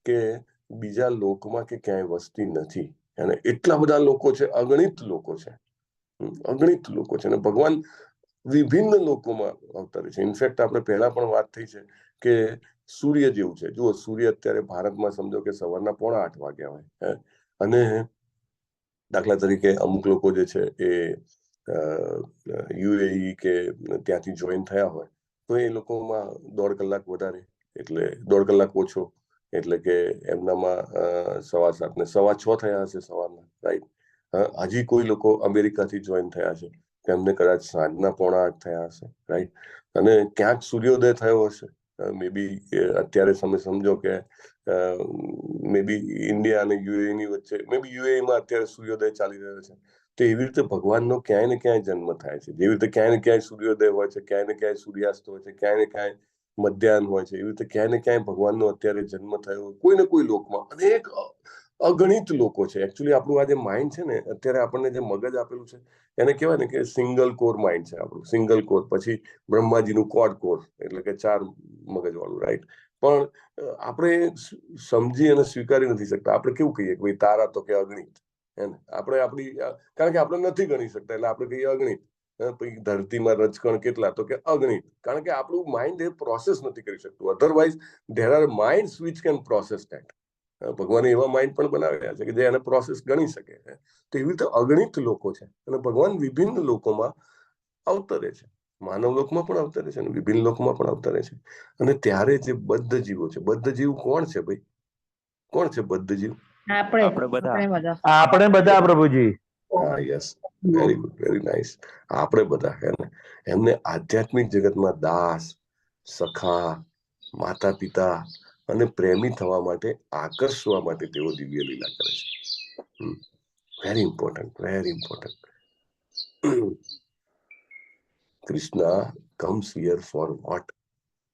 કે બીજા લોકમાં કે ક્યાંય વસ્તી નથી. અને એટલા બધા લોકો છે, અગણિત લોકો છે, અગણિત લોકો છે. અને ભગવાન વિભિન્ન લોકોમાં અવતરે છે. ઇનફેક્ટ આપણે પહેલા પણ વાત થઈ છે કે સૂર્ય જેવું છે. જુઓ, સૂર્ય અત્યારે ભારતમાં સમજો કે સવારના 7:45 વાગ્યા હોય, અને દાખલા તરીકે અમુક લોકો જે છે એ યુએઈ કે ત્યાંથી જોઈન થયા હોય તો એ લોકોમાં 1.5 કલાક વધારે, એટલે 1.5 કલાક ઓછો, એટલે કે એમનામાં 7:15 ને 6:15 થયા હશે સવારના, રાઈટ. હજી કોઈ લોકો અમેરિકાથી જોઈન થયા છે, તેમને કદાચ સાંજના 7:45 થયા હશે, રાઈટ. અને ક્યાંક સૂર્યોદય થયો હશે, મે બી અત્યારે તમે સમજો કે મે બી ઇન્ડિયા અને યુએઈ ની વચ્ચે, મે બી યુએઈમાં અત્યારે સૂર્યોદય ચાલી રહ્યો છે. તો એવી રીતે ભગવાનનો ક્યાંય ને ક્યાંય જન્મ થાય છે. જેવી રીતે ક્યાંય ને ક્યાંય સૂર્યોદય હોય છે, ક્યાંય ને ક્યાંય સૂર્યાસ્ત હોય છે, ક્યાંય ને ક્યાંય મધ્યાહન હોય છે, એવી રીતે ક્યાંય ને ક્યાંય ભગવાનનો અત્યારે જન્મ થયો કોઈ ને કોઈ લોકમાં. અનેક અગણિત લોકો છે. એકચ્યુઅલી આપણું આ જે માઇન્ડ છે ને, અત્યારે આપણને જે મગજ આપેલું છે એને કહેવાય ને કે સિંગલ કોર માઇન્ડ છે આપણું, સિંગલ કોર. પછી બ્રહ્માજીનું ક્વોડ કોર, એટલે કે 4 મગજ વાળું, રાઈટ. પણ આપણે સમજી અને સ્વીકારી નથી શકતા. આપણે કેવું કહીએ કે ભાઈ તારા તો કે અગણિત, આપણે આપણી, કારણ કે આપણે નથી ગણી શકતા એટલે આપણે કહીએ અગણિત. પછી ધરતીમાં રજકણ કેટલા, તો કે અગણિત, કારણ કે આપણું માઇન્ડ એ પ્રોસેસ નથી કરી શકતું. Otherwise there are minds which can process that. ભગવાને એવા માઇન્ડ પણ બનાવ્યા છે કે જે એને પ્રોસેસ ગણી શકે. તો એવી રીતે અગણિત લોકો છે, અને ભગવાન વિભિન્ન લોકોમાં અવતરે છે. માનવ લોકમાં પણ અવતરે છે અને વિભિન્ન લોકમાં પણ અવતરે છે. અને ત્યારે જે બદ્ધ જીવો છે, બદ્ધ જીવ કોણ છે ભાઈ? કોણ છે બદ્ધ જીવ? આપણે બધા. આપણે બધા પ્રભુજી. હા, yes, very good, very nice. આપણે બધા હે ને, એમને આધ્યાત્મિક જગતમાં દાસ, સખા, માતા પિતા અને પ્રેમી થવા માટે, આકર્ષવા માટે તેઓ દિવ્ય લીલા કરે છે. Very important, very important. Krishna comes here for what?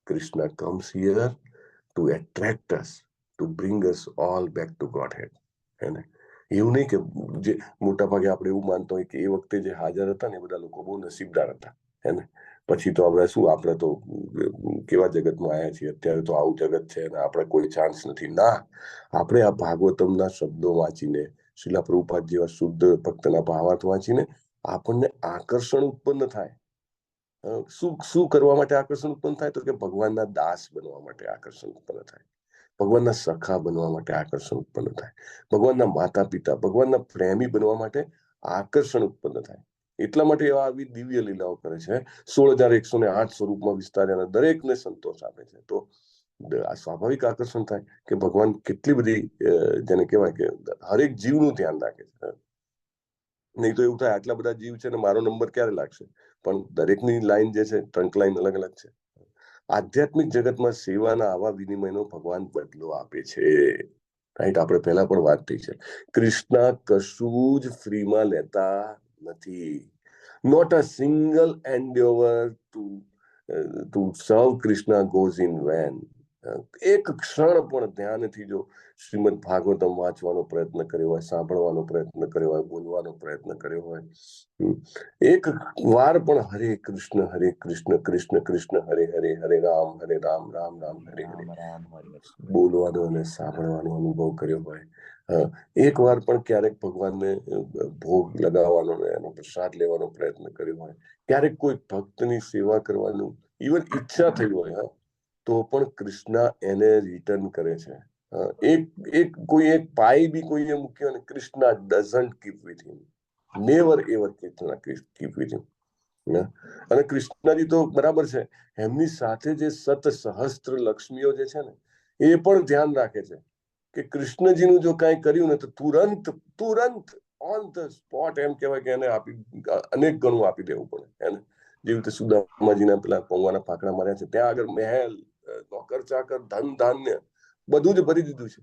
Krishna comes here to attract us, to bring us all back to Godhead. એવું નહીં કે જે મોટા ભાગે આપણે એવું માનતા હોય કે એ વખતે જે હાજર હતા ને એ બધા લોકો બહુ નસીબદાર હતા, હે. પછી તો આપણે શું, આપણે તો કેવા જગતમાં આવ્યા છીએ, અત્યારે તો આવું જગત છે અને આપણે કોઈ ચાન્સ નથી. ના, આપણે આ ભાગવતમના શબ્દો વાંચીને, શ્રીલા પ્રભુપાદ જેવા શુદ્ધ ભક્તના ભાવાર્થ વાંચીને આપણને આકર્ષણ ઉત્પન્ન થાય. શું કરવા માટે આકર્ષણ ઉત્પન્ન થાય? તો કે ભગવાનના દાસ બનવા માટે આકર્ષણ ઉત્પન્ન થાય, ભગવાનના સખા બનવા માટે આકર્ષણ ઉત્પન્ન થાય, ભગવાનના માતા પિતા, ભગવાનના પ્રેમી બનવા માટે આકર્ષણ ઉત્પન્ન થાય. એટલા માટે એવા આવી દિવ્ય લીલાઓ કરે છે. 16,108 સ્વરૂપમાં વિસ્તાર્યા, દરેકને સંતોષ આપે છે. તો આ સ્વાભાવિક આકર્ષણ થાય કે ભગવાન કેટલી બધી, જેને કહેવાય કે હરેક જીવનું ધ્યાન રાખે છે. નહીં તો એવું થાય આટલા બધા જીવ છે ને મારો નંબર ક્યારે લાગશે? પણ દરેકની લાઈન જે છે, ટ્રંક લાઈન અલગ અલગ છે. આધ્યાત્મિક જગતમાં સેવાના આવા વિનિમયનો ભગવાન બદલો આપે છે, રાઈટ. આપણે પહેલા પણ વાત થઈ છે, કૃષ્ણ કશું જ ફ્રીમાં લેતા નથી. Not a single endeavour to serve Krishna goes in van. એક ક્ષણ પણ ધ્યાનથી જો શ્રીમદ ભાગવતમ વાંચવાનો પ્રયત્ન કર્યો હોય, સાંભળવાનો પ્રયત્ન કર્યો હોય, બોલવાનો પ્રયત્ન કર્યો હોય, એક વાર પણ હરે કૃષ્ણ કૃષ્ણ કૃષ્ણ હરે હરે, હરે રામ રામ રામ હરે હરે બોલવાનો અને સાંભળવાનો અનુભવ કર્યો હોય, એક વાર પણ ક્યારેક ભગવાનને ભોગ લગાવવાનો, એનો પ્રસાદ લેવાનો પ્રયત્ન કર્યો હોય, ક્યારેક કોઈ ભક્તની સેવા કરવાનું ઇવન ઈચ્છા થઈ હોય, તો પણ કૃષ્ણ એને રિટર્ન કરે છે. કોઈ એક પાઈ બી કોઈએ મૂક્યો ને, Krishna doesn't keep with him, never ever keep with him. અને કૃષ્ણજી તો બરાબર છે, એમની સાથે જે સત સહસ્ત્ર લક્ષ્મીઓ જે છે ને, એ પણ ધ્યાન રાખે છે કે કૃષ્ણજીનું જો કાંઈ કર્યું ને તો તુરંત ઓન ધ સ્પોટ, એમ કહેવાય કે એને અનેક ગણું આપી દેવું પડે. એને જેવી રીતે સુદામાજીના પેલા પૌવાના ફાકડા માર્યા છે, ત્યાં આગળ મહેલ, નોકર ચાકર, ધન ધાન્ય બધું જ ભરી દીધું છે.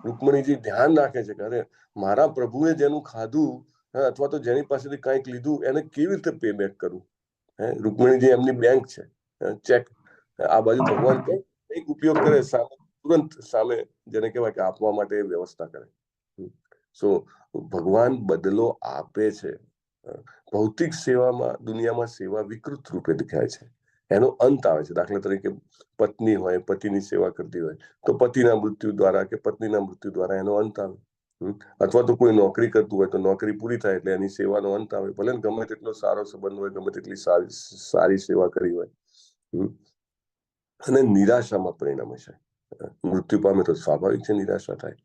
રૂકમણીજી ધ્યાન રાખે છે કે અરે મારા પ્રભુએ જેનું ખાધું, અથવા તો જેની પાસેથી કંઈક લીધું, એને કેવી રીતે પે બેક કરવું. રૂકમણીજી એમની બેંક છે, ચેક. આ બાજુ ભગવાન કંઈક ઉપયોગ કરે, તુરંત સામે જેને કહેવાય કે આપવા માટે વ્યવસ્થા કરે. સો ભગવાન બદલો આપે છે. ભૌતિક સેવામાં દુનિયામાં સેવા વિકૃત રૂપે દેખાય છે, એનો અંત આવે છે. દાખલા તરીકે પત્ની હોય, પતિની સેવા કરતી હોય તો પતિના મૃત્યુ દ્વારા કે પત્નીના મૃત્યુ દ્વારા એનો અંત આવે. અથવા તો કોઈ નોકરી કરતું હોય તો નોકરી પૂરી થાય એટલે એની સેવાનો અંત આવે. ભલે ગમે તેટલો સારો સંબંધ હોય, ગમે તેટલી સારી સેવા કરી હોય, અને નિરાશામાં પરિણમે છે. મૃત્યુ પામે તો સ્વાભાવિક છે નિરાશા થાય.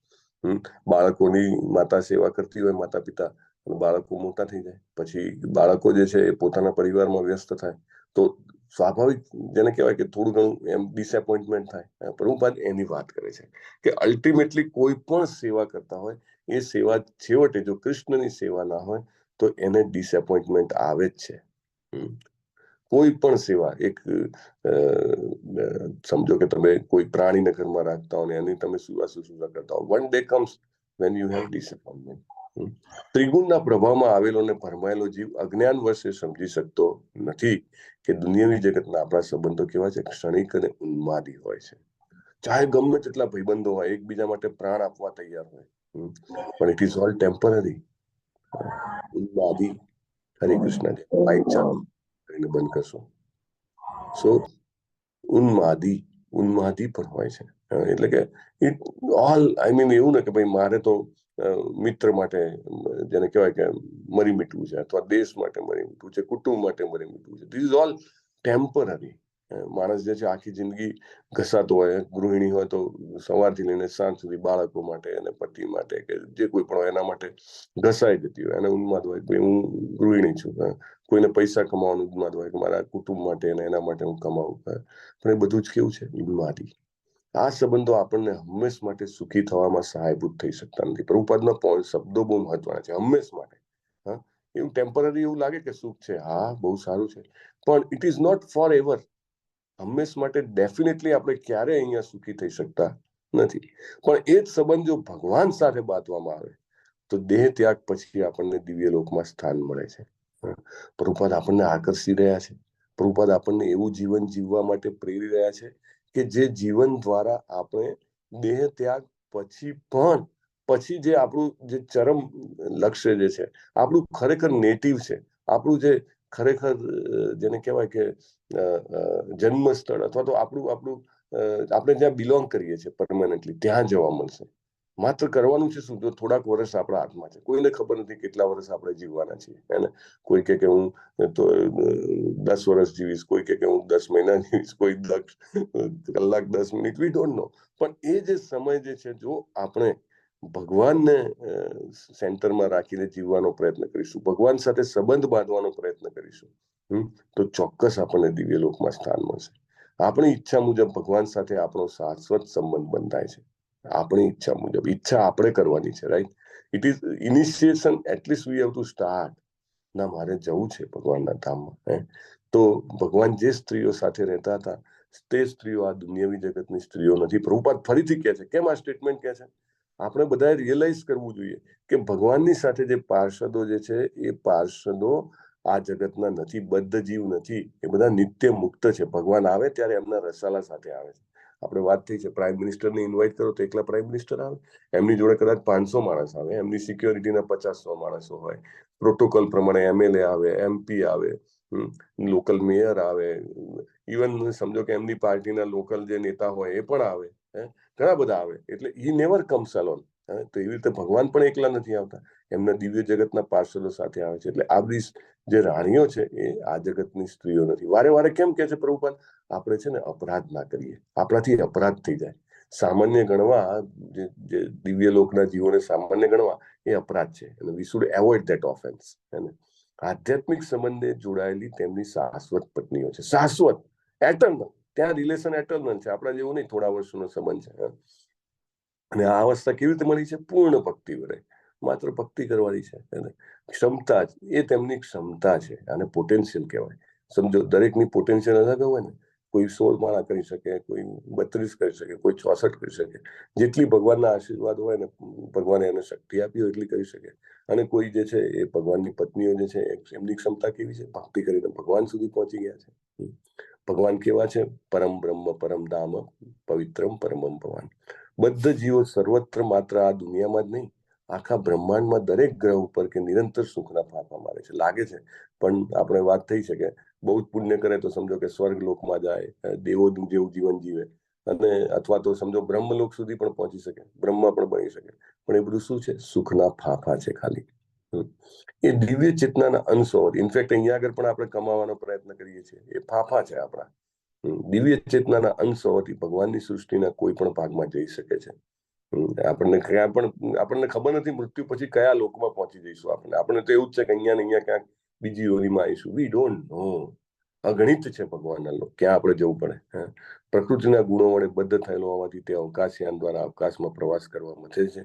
બાળકોની માતા સેવા કરતી હોય, માતા પિતા, બાળકો મોટા થઈ જાય, પછી બાળકો જે છે એ પોતાના પરિવારમાં વ્યસ્ત થાય તો સ્વાભાવિક જેને કહેવાય કે થોડું ઘણું એમ ડિસએપોઇન્ટમેન્ટ થાય. પ્રભુપાદ એની વાત કરે છે કે અલ્ટિમેટલી કોઈ પણ સેવા કરતા હોય એ સેવા છેવટે જો કૃષ્ણની સેવા ના હોય તો એને ડિસએપોઇન્ટમેન્ટ આવે જ છે. કોઈ પણ સેવા, એક સમજો કે તમે કોઈ પ્રાણીને ઘરમાં રાખતા હો ને એની તમે સુવા કરતા હો, one day comes when you have disappointment. ત્રિગુણના પ્રભાવમાં આવેલો ને ભરમાયેલો જીવ અજ્ઞાન વર્ષે સમજી શકતો નથી કે દુનિયાવી જગતના આપણા સંબંધો કેવા છે, ક્ષણિક અને ઉન્માદી હોય છે. ચાહે ગમે તેટલા ભાઈબંધો હોય, એકબીજા માટે પ્રાણ આપવા તૈયાર હોય, પણ it is all temporary. ઉન્માદી. Hare Krishna. Mike ચાલુ કરીને બંધ કરશો. સો ઉન્માદી પણ હોય છે. એટલે કે ઇટ ઓલ આઈ મીન એવું ને કે ભાઈ મારે તો મિત્ર માટે જેને કહેવાય કે મરી મીઠવું છે, અથવા દેશ માટે મરી મીઠવું છે, કુટુંબ માટે મરી મીઠવું છે. This is all temporary. માણસ જે છે આખી જિંદગી ઘસાતો હોય, ગૃહિણી હોય તો સવારથી લઈને સાંજ સુધી બાળકો માટે અને પતિ માટે કે જે કોઈ પણ હોય એના માટે ઘસાઈ જતી હોય, એને ઉન્માદ હોય કે હું ગૃહિણી છું. કોઈને પૈસા કમાવાનું ઉન્માદ હોય કે મારા કુટુંબ માટે અને એના માટે હું કમાવું. પણ એ બધું જ કેવું છે, ઉન્માદી. આ સંબંધો આપણને હંમેશ માટે સુખી થવામાં સહાયભૂત થઈ શકતા નથી. પ્રભુપાદના શબ્દો બહુ મહત્વના છે. હંમેશ માટે. એવું ટેમ્પરરી એવું લાગે કે સુખ છે, હા બહુ સારું છે, પણ it is not forever. હંમેશ માટે ડેફિનેટલી આપણે ક્યારેય અહીંયા સુખી થઈ શકતા નથી. પણ એ જ સંબંધ જો ભગવાન સાથે બાંધવામાં આવે તો દેહ ત્યાગ પછી આપણને દિવ્ય લોકમાં સ્થાન મળે છે. પ્રભુપાદ આપણને આકર્ષી રહ્યા છે. પ્રભુપાદ આપણને એવું જીવન જીવવા માટે પ્રેરી રહ્યા છે કે જે જીવન દ્વારા આપણે દેહ ત્યાગ પછી જે આપણું જે ચરમ લક્ષ્ય જે છે, આપણું ખરેખર નેટિવ છે, આપણું જે ખરેખર જેને કહેવાય કે જન્મ સ્થળ અથવા તો આપણું આપણે જ્યાં બિલોંગ કરીએ છીએ પરમાનન્ટલી, ત્યાં જવા મળશે. માત્ર કરવાનું છે શું? જો થોડાક વર્ષ આપણા હાથમાં છે. કોઈને ખબર નથી કેટલા વર્ષ આપણે જીવવાના છીએ. એને કોઈ કે હું તો 10 વર્ષ જીવીશ, કોઈ કે હું 10 મહિના જીવીશ, કોઈ 10 કલાક 10 મિનિટ, વી ડોન્ટ નો. પણ એ જે સમય જે છે, જો આપણે ભગવાનને સેન્ટરમાં રાખીને જીવવાનો પ્રયત્ન કરીશું, ભગવાન સાથે સંબંધ બાંધવાનો પ્રયત્ન કરીશું, તો ચોક્કસ આપણને દિવ્ય લોકમાં સ્થાન મળશે. આપણી ઈચ્છા મુજબ ભગવાન સાથે આપણો શાશ્વત સંબંધ બંધાય છે. આપણી ઈચ્છા મુજબ. ઈચ્છા આપણે કરવાની છે, right? It is initiation. At least we have to start. ના, મારે જવું છે ભગવાનના ધામમાં. તો ભગવાન જે સ્ત્રીઓ સાથે રહેતા હતા તે સ્ત્રીઓ આ દુનિયાવી જગતની સ્ત્રીઓ નથી. પ્રભુપાદ ફરીથી કહે છે. કેમ આ સ્ટેટમેન્ટ કહે છે? આપણે બધાએ રિયલાઇઝ કરવું જોઈએ કે ભગવાનની સાથે જે પાર્ષદો જે છે એ પાર્ષદો આ જગતના નથી, બદ્ધ જીવ નથી. એ બધા નિત્ય મુક્ત છે. ભગવાન આવે ત્યારે એમના રસાલા સાથે આવે છે. આપણે વાત થઈ છે, પ્રાઇમ મિનિસ્ટરને ઇન્વાઇટ કરો તો એકલા પ્રાઇમ મિનિસ્ટર આવે? એમની જોડે કદાચ 500 માણસ આવે. એમની સિક્યોરિટીના 50-100 માણસો હોય. પ્રોટોકોલ પ્રમાણે એમએલએ આવે, એમપી આવે, લોકલ મેયર આવે, ઇવન સમજો કે એમની પાર્ટીના લોકલ જે નેતા હોય એ પણ આવે. ઘણા બધા આવે. એટલે ઈ નેવર કમ્સ અલોન. તો એવી રીતે ભગવાન પણ એકલા નથી આવતા. એમના દિવ્ય જગતના પાર્ષદો સાથે આવે છે. એટલે આ બધી જે રાણીઓ છે એ આ જગતની સ્ત્રીઓ નથી. વારે વારે કેમ કે છે પ્રભુપાદ? આપણે છે ને અપરાધ ના કરીએ. આપણાથી અપરાધ થઈ જાય. સામાન્ય ગણવા, જે દિવ્ય લોકના જીવોને સામાન્ય ગણવા એ અપરાધ છે. અને we should avoid that offence. આધ્યાત્મિક સંબંધે જોડાયેલી તેમની શાશ્વત પત્નીઓ છે. શાશ્વત, એટર્નલ. ત્યાં રિલેશન એટર્નલ છે. આપણા જેવું નહીં, થોડા વર્ષોનો સંબંધ છે. અને આ અવસ્થા કેવી રીતે મળી છે? પૂર્ણ ભક્તિ વડે. માત્ર ભક્તિ કરવાની છે. ક્ષમતા, એ તેમની ક્ષમતા છે. અને પોટેન્શિયલ કહેવાય. સમજો, દરેકની પોટેન્શિયલ અલગ હોય ને. કોઈ 16 માળા કરી શકે, કોઈ 32 કરી શકે, કોઈ 64 કરી શકે. જેટલી ભગવાનના આશીર્વાદ હોય ને, ભગવાને એને શક્તિ આપી હોય એટલી કરી શકે. અને કોઈ જે છે એ ભગવાનની પત્નીઓ જે છે એમની ક્ષમતા કેવી છે? ભક્તિ કરીને ભગવાન સુધી પહોંચી ગયા છે. ભગવાન કેવા છે? પરમ બ્રહ્મ પરમ ધામ પવિત્રમ પરમમ ભગવાન. બદ્ધ જીવો સર્વત્ર, માત્ર આ દુનિયામાં જ નહીં આખા બ્રહ્માંડમાં દરેક ગ્રહ ઉપર કે નિરંતર સુખના ફાંફા મારે છે. લાગે છે પણ આપણે વાત થઈ છે કે બહુ જ પુણ્ય કરે તો સમજો કે સ્વર્ગ લોકમાં જાય, દેવો જેવું જીવન જીવે, અને અથવા તો સમજો બ્રહ્મલોક સુધી પણ પહોંચી શકે, બ્રહ્મા પણ બની શકે, પણ એ બધું શું છે? સુખના ફાંફા છે ખાલી. એ દિવ્ય ચેતનાના અંશ હોવાથી, ઇનફેક્ટ અહીંયા આગળ પણ આપણે કમાવાનો પ્રયત્ન કરીએ છીએ, એ ફાંફા છે આપણા. દિવ્ય ચેતનાના અંશ હોવાથી ભગવાનની સૃષ્ટિના કોઈ પણ ભાગમાં જઈ શકે છે. આપણને ક્યાં પણ આપણને ખબર નથી મૃત્યુ પછી કયા લોકમાં પહોંચી જઈશું. આપણને તો એવું જ છે કે અહીંયા ને અહીંયા ક્યાંક બીજી યોનિમાં આવીશું. We don't know. અગણિત છે ભગવાનના લોક, ક્યાં આપણે જવું પડે. પ્રકૃતિના ગુણો વડે બદ્ધ થયેલો હોવાથી તે અવકાશયાન દ્વારા અવકાશમાં પ્રવાસ કરવા મથે છે,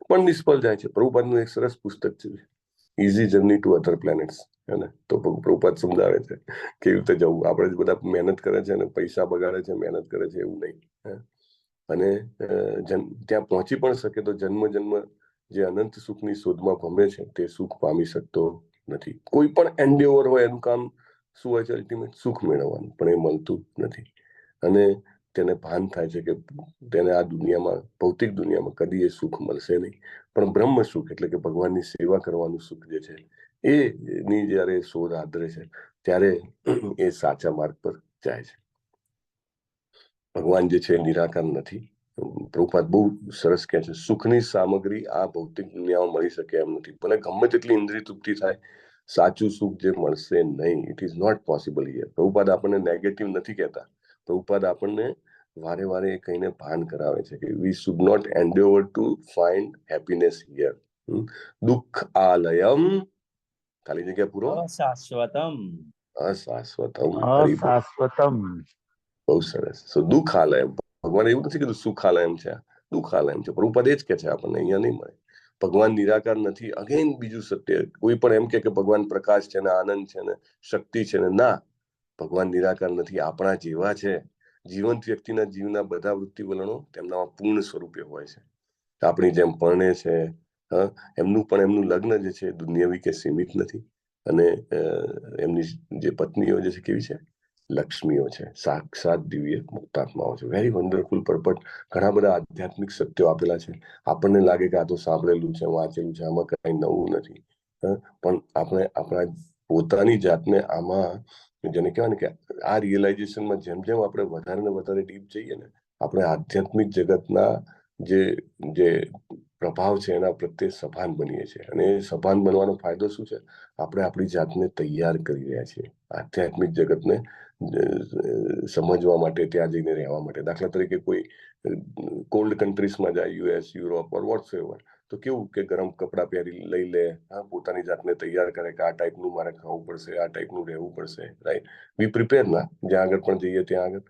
પણ નિષ્ફળ જાય છે. પ્રભુપાદનું એક સરસ પુસ્તક છે, easy journey to other planets, ને તો પ્રભુપાદ સમજાવે છે કેવી રીતે જવું. આપણે જ બધા મહેનત કરે છે અને પૈસા બગાડે છે, મહેનત કરે છે, એવું નહીં. અને ત્યાં પહોંચી પણ શકે તો જન્મ જે અનંત સુખની શોધમાં ભમે છે તે સુખ પામી શકતો નથી. કોઈ પણ એન્ડેવર હોય એનું કામ શું હોય છે? અલ્ટિમેટ સુખ મેળવવાનું, પણ એ મળતું નથી. અને તેને ભાન થાય છે કે તેને આ દુનિયામાં, ભૌતિક દુનિયામાં કદી એ સુખ મળશે નહીં, પણ બ્રહ્મ સુખ એટલે કે ભગવાનની સેવા કરવાનું સુખ જે છે એની જયારે શોધ આદરે છે ત્યારે એ સાચા માર્ગ પર જાય છે. ભગવાન જે છે નિરાકાર નથી. પ્રભુપાદ બહુ સરસ કહે છે, સુખની સામગ્રી આ ભૌતિક દુનિયામાં મળી શકે એમ નથી. ભલે ગમે તેટલી ઇન્દ્રિય તૃપ્તિ થાય, સાચું સુખ જે મળશે નહીં. It is not possible here. Prabhupada આપણને નેગેટિવ નથી કહેતા. પ્રભુપાદ આપણને વારે વારે કહીને ભાન કરાવે છે કે we should not endeavour to find happiness here. દુઃખ આલયમ, ખાલી જગ્યા પૂરો, અશાશ્વતમ. અશાશ્વતમ. અશાશ્વતમ. બહુ સરસ. સો દુઃખાલયમ, ભગવાન એવું નથી કીધું સુખાલયમ છે, દુઃખાલયમ છે. પ્રભુપાદ એ જ કે છે આપણને, અહીંયા નહીં મળે. ભગવાન નિરાકાર નથી. અગેન બીજું સત્ય. કોઈ પણ એમ કે ભગવાન પ્રકાશ છે ને, આનંદ છે ને, શક્તિ છે ને, ના, ભગવાન નિરાકાર નથી. આપણા જેવા છે. જીવંત વ્યક્તિના જીવના બધા વૃત્તિ વલણો તેમનામાં પૂર્ણ સ્વરૂપે હોય છે. આપણી જેમ પરણે છે, એમનું લગ્ન જે છે દુનિયાવી કે સીમિત નથી. અને એમની જે પત્નીઓ જે છે કેવી છે? લક્ષ્મીઓ છે, સાક્ષાત દિવ્ય મુક્તાત્માઓ છે. Very wonderful purport. ઘણા બધા આધ્યાત્મિક સત્યો આપેલા છે. આપણને લાગે કે આ તો સાંભળેલું છે, વાંચેલું છે, આમાં કઈ નવું નથી. પણ આપણે આપણા પોતાની જાતને આમાં, જેને કહેવાય ને કે આ રિયલાઇઝેશનમાં જેમ જેમ આપણે વધારે ને વધારે ડીપ જઈએ ને, આપણે આધ્યાત્મિક જગતના જે પ્રભાવ છે એના પ્રત્યે સભાન બનીએ છીએ. અને એ સભાન બનવાનો ફાયદો શું છે? આપણે આપણી જાતને તૈયાર કરી રહ્યા છીએ આધ્યાત્મિક જગતને સમજવા માટે, ત્યાં જઈને રહેવા માટે. દાખલા તરીકે કોઈ કોલ્ડ કન્ટ્રીઝમાં જાય, યુએસ, યુરોપ ઓર વોટ્સએવર, તો કેવું કે ગરમ કપડાં પહેરી લઈ લે, પોતાની જાતને તૈયાર કરે કે આ ટાઈપનું મારે ખાવું પડશે, આ ટાઈપનું રહેવું પડશે, રાઈટ? વી પ્રિપેર ના, જ્યાં આગળ પણ જઈએ ત્યાં આગળ.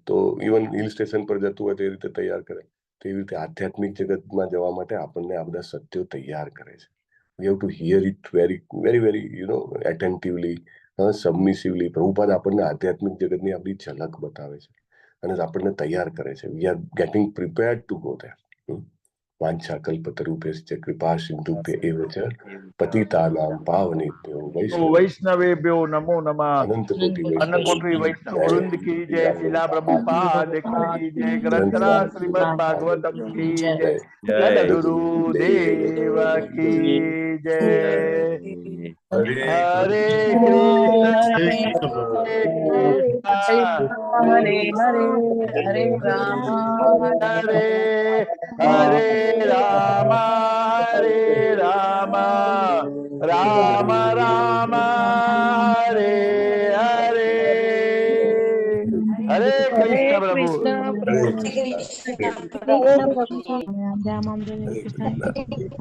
તો ઇવન હિલ સ્ટેશન પર જતું હોય તે રીતે તૈયાર કરે. તેવી રીતે આધ્યાત્મિક જગતમાં જવા માટે આપણને આ બધા સત્યો તૈયાર કરે છે. We have to hear it very, very, very, attentively, સબમિસિવલી. Prabhupada આપણને આધ્યાત્મિક જગતની આપણી ઝલક બતાવે છે અને આપણને તૈયાર કરે છે. We are getting prepared to go there. વાંછા કલ્પતરુભ્યશ્ચ કૃપા સિંધુભ્ય એવ ચ પતિતાનાં પાવનેભ્યો વૈષ્ણવેભ્યો નમો નમઃ. અનંત કોટિ અન્નકોટી વૈષ્ણવ વૃંદ કી જય. શિલા પ્રભુપાદ કી જય. ગ્રંથરાજ શ્રીમદ ભાગવતમ કી જય. સદગુરુ દેવ કી જય. હરે કૃષ્ણ હરે હરે હરે રામ હરે હરે રામ હરે રામ રામ રામ હરે હરે. હરે કૃષ્ણ પ્રભુ. કૃષ્ણ Hare પ્રભુ. Krishna. Hare Krishna. Ram Ram Hare Hare.